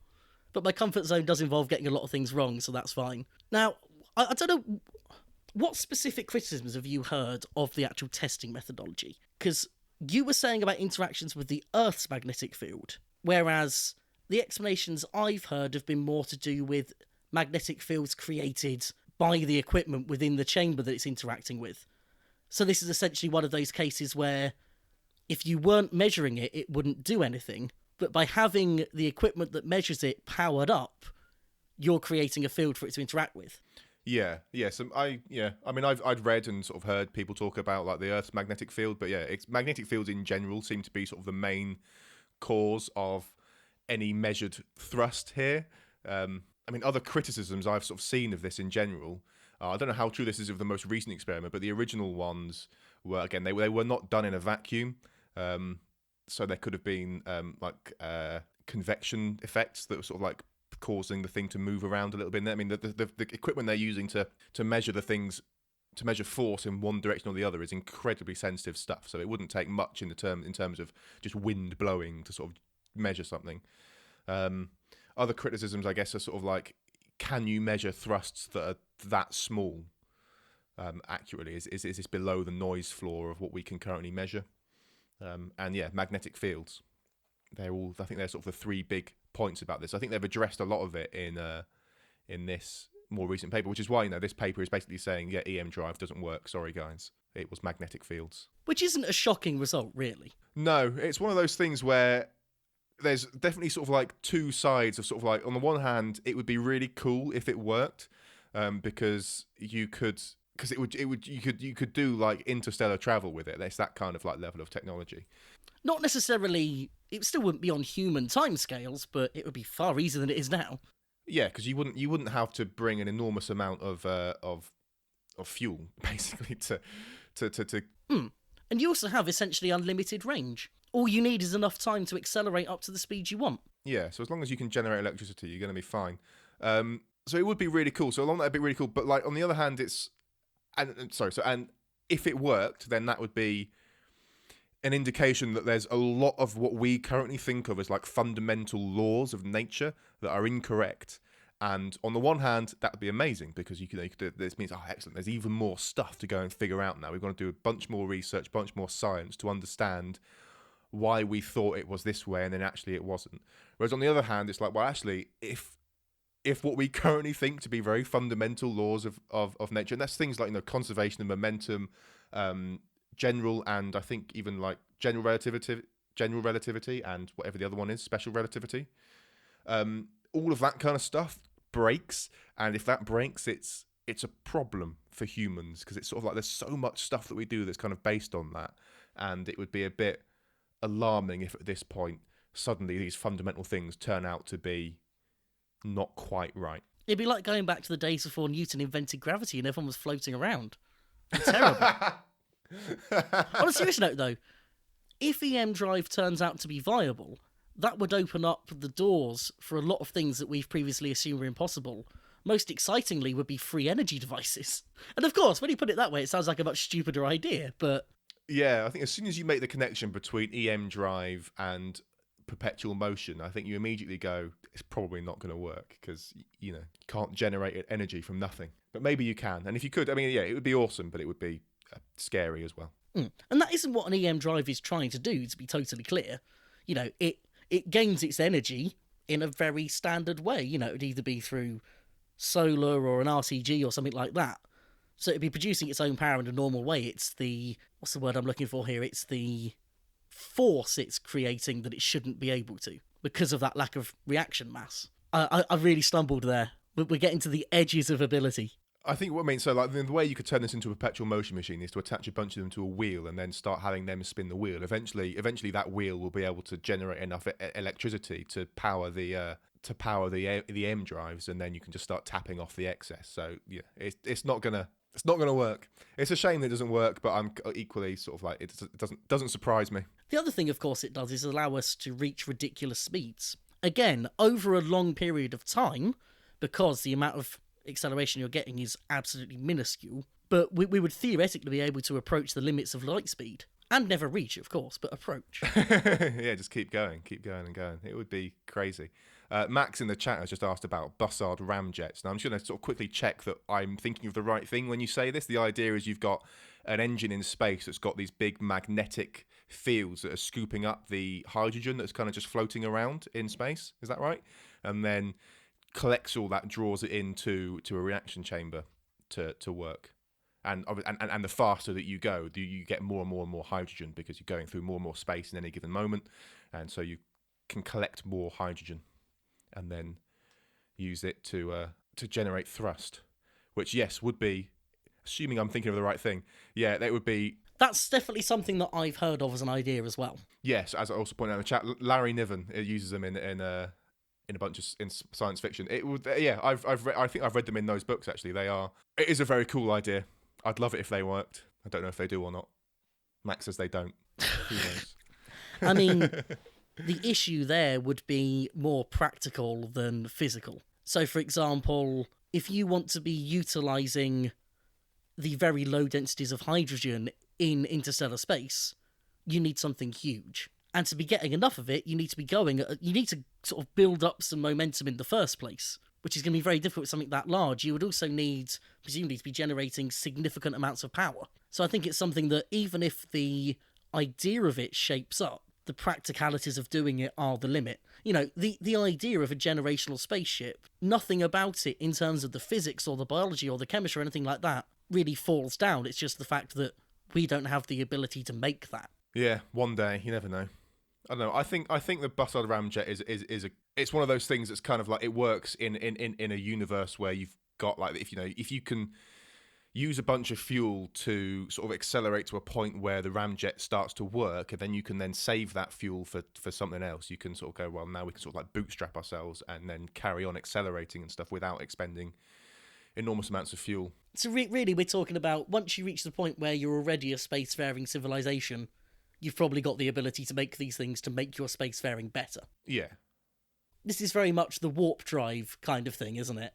But my comfort zone does involve getting a lot of things wrong, so that's fine. Now, I don't know, what specific criticisms have you heard of the actual testing methodology? Because you were saying about interactions with the Earth's magnetic field, whereas the explanations I've heard have been more to do with magnetic fields created by the equipment within the chamber that it's interacting with. So this is essentially one of those cases where if you weren't measuring it, it wouldn't do anything. But by having the equipment that measures it powered up, you're creating a field for it to interact with. Yeah. So I'd read and sort of heard people talk about like the Earth's magnetic field, but yeah, magnetic fields in general seem to be sort of the main cause of any measured thrust here. Other criticisms I've sort of seen of this in general, I don't know how true this is of the most recent experiment, but the original ones were, again, they were not done in a vacuum. So there could have been convection effects that were sort of like causing the thing to move around a little bit. I mean, the equipment they're using to measure the things, to measure force in one direction or the other, is incredibly sensitive stuff. So it wouldn't take much in terms of just wind blowing to sort of measure something. Other criticisms, I guess, are sort of like, can you measure thrusts that are that small accurately? Is this below the noise floor of what we can currently measure? And yeah, magnetic fields. I think they're sort of the three big points about this. I think they've addressed a lot of it in this more recent paper, which is why, this paper is basically saying, yeah, EM drive doesn't work. Sorry, guys. It was magnetic fields. Which isn't a shocking result, really. No, it's one of those things where there's definitely sort of like two sides of sort of like, on the one hand, it would be really cool if it worked, because you could do like interstellar travel with it. There's that kind of like level of technology. Not necessarily, it still wouldn't be on human timescales, but it would be far easier than it is now. Yeah, because you wouldn't have to bring an enormous amount of fuel basically to. And you also have essentially unlimited range. All you need is enough time to accelerate up to the speed you want. Yeah, so as long as you can generate electricity, you're going to be fine. So it would be really cool. So along that, it'd be really cool. But like on the other hand, and if it worked, then that would be an indication that there's a lot of what we currently think of as like fundamental laws of nature that are incorrect. And on the one hand, that would be amazing because you could this means, oh, excellent, there's even more stuff to go and figure out now. We've got to do a bunch more research, bunch more science to understand why we thought it was this way and then actually it wasn't. Whereas on the other hand, it's like, well, actually, if what we currently think to be very fundamental laws of nature, and that's things like, conservation and momentum, general, and I think even like general relativity, and whatever the other one is, special relativity, all of that kind of stuff breaks, and if that breaks, it's a problem for humans, because it's sort of like there's so much stuff that we do that's kind of based on that, and it would be a bit alarming if at this point suddenly these fundamental things turn out to be not quite right. It'd be like going back to the days before Newton invented gravity and everyone was floating around. Terrible. On a serious note, though, if EM Drive turns out to be viable, that would open up the doors for a lot of things that we've previously assumed were impossible. Most excitingly would be free energy devices. And of course, when you put it that way, it sounds like a much stupider idea, but... Yeah, I think as soon as you make the connection between EM Drive and perpetual motion, I think you immediately go, it's probably not going to work, because, you can't generate energy from nothing. But maybe you can. And if you could, I mean, yeah, it would be awesome, but it would be scary as well. And that isn't what an EM Drive is trying to do, to be totally clear. It gains its energy in a very standard way. It'd either be through solar or an RCG or something like that. So it'd be producing its own power in a normal way. It's the... what's the word I'm looking for here? It's the force it's creating that it shouldn't be able to, because of that lack of reaction mass. I really stumbled there. We're getting to the edges of ability. I think what I mean, so like the way you could turn this into a perpetual motion machine is to attach a bunch of them to a wheel and then start having them spin the wheel. Eventually that wheel will be able to generate enough electricity to power the M drives, and then you can just start tapping off the excess. So yeah, it's not gonna work. It's a shame that it doesn't work, but I'm equally sort of like, it doesn't surprise me. The other thing, of course, it does is allow us to reach ridiculous speeds. Again, over a long period of time, because the amount of acceleration you're getting is absolutely minuscule, but we would theoretically be able to approach the limits of light speed. And never reach, of course, but approach. Yeah, just keep going and going. It would be crazy. Max in the chat has just asked about Bussard ramjets. Now, I'm just going to sort of quickly check that I'm thinking of the right thing when you say this. The idea is you've got an engine in space that's got these big magnetic fields that are scooping up the hydrogen that's kind of just floating around in space. Is that right? And then collects all that, draws it into a reaction chamber to work. And the faster that you go, you get more and more and more hydrogen, because you're going through more and more space in any given moment, and so you can collect more hydrogen, and then use it to generate thrust, which would be, assuming I'm thinking of the right thing, that would be. That's definitely something that I've heard of as an idea as well. Yes, as I also pointed out in the chat, Larry Niven uses them in a bunch of science fiction. It would, I think I've read them in those books actually. It is a very cool idea. I'd love it if they worked. I don't know if they do or not. Max says they don't. Who knows? I mean, the issue there would be more practical than physical. So, for example, if you want to be utilising the very low densities of hydrogen in interstellar space, you need something huge. And to be getting enough of it, you need to sort of build up some momentum in the first place, which is going to be very difficult with something that large. You would also need, presumably, to be generating significant amounts of power. So I think it's something that, even if the idea of it shapes up, the practicalities of doing it are the limit. The idea of a generational spaceship, nothing about it in terms of the physics or the biology or the chemistry or anything like that really falls down. It's just the fact that we don't have the ability to make that. Yeah, one day, you never know. I don't know. I think the Bussard ramjet is it's one of those things that's kind of like, it works in a universe where you've got, like, if you can use a bunch of fuel to sort of accelerate to a point where the ramjet starts to work, and then you can then save that fuel for something else. You can sort of go, well, now we can sort of like bootstrap ourselves and then carry on accelerating and stuff without expending enormous amounts of fuel. So really, we're talking about, once you reach the point where you're already a spacefaring civilization, you've probably got the ability to make these things to make your spacefaring better. Yeah. This is very much the warp drive kind of thing, isn't it?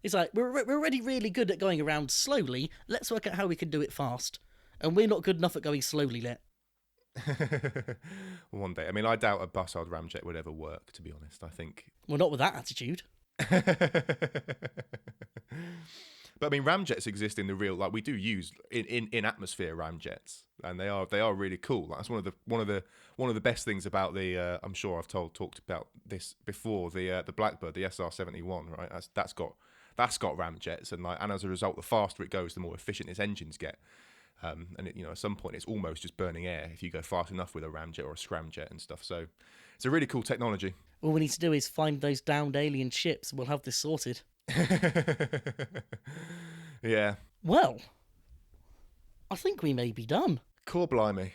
It's like, we're already really good at going around slowly, let's work out how we can do it fast. And we're not good enough at going slowly yet. One day. I mean, I doubt a Bussard ramjet would ever work, to be honest. I think... Well, not with that attitude. But I mean, ramjets exist in the real, like, we do use in atmosphere ramjets. and they are really cool. That's one of the best things about the. I'm sure I've talked about this before. The Blackbird, the SR-71, right? That's got ramjets, and as a result, the faster it goes, the more efficient its engines get. And at some point, it's almost just burning air if you go fast enough with a ramjet or a scramjet and stuff. So it's a really cool technology. All we need to do is find those downed alien ships, and we'll have this sorted. Yeah. Well, I think we may be done. Core blimey.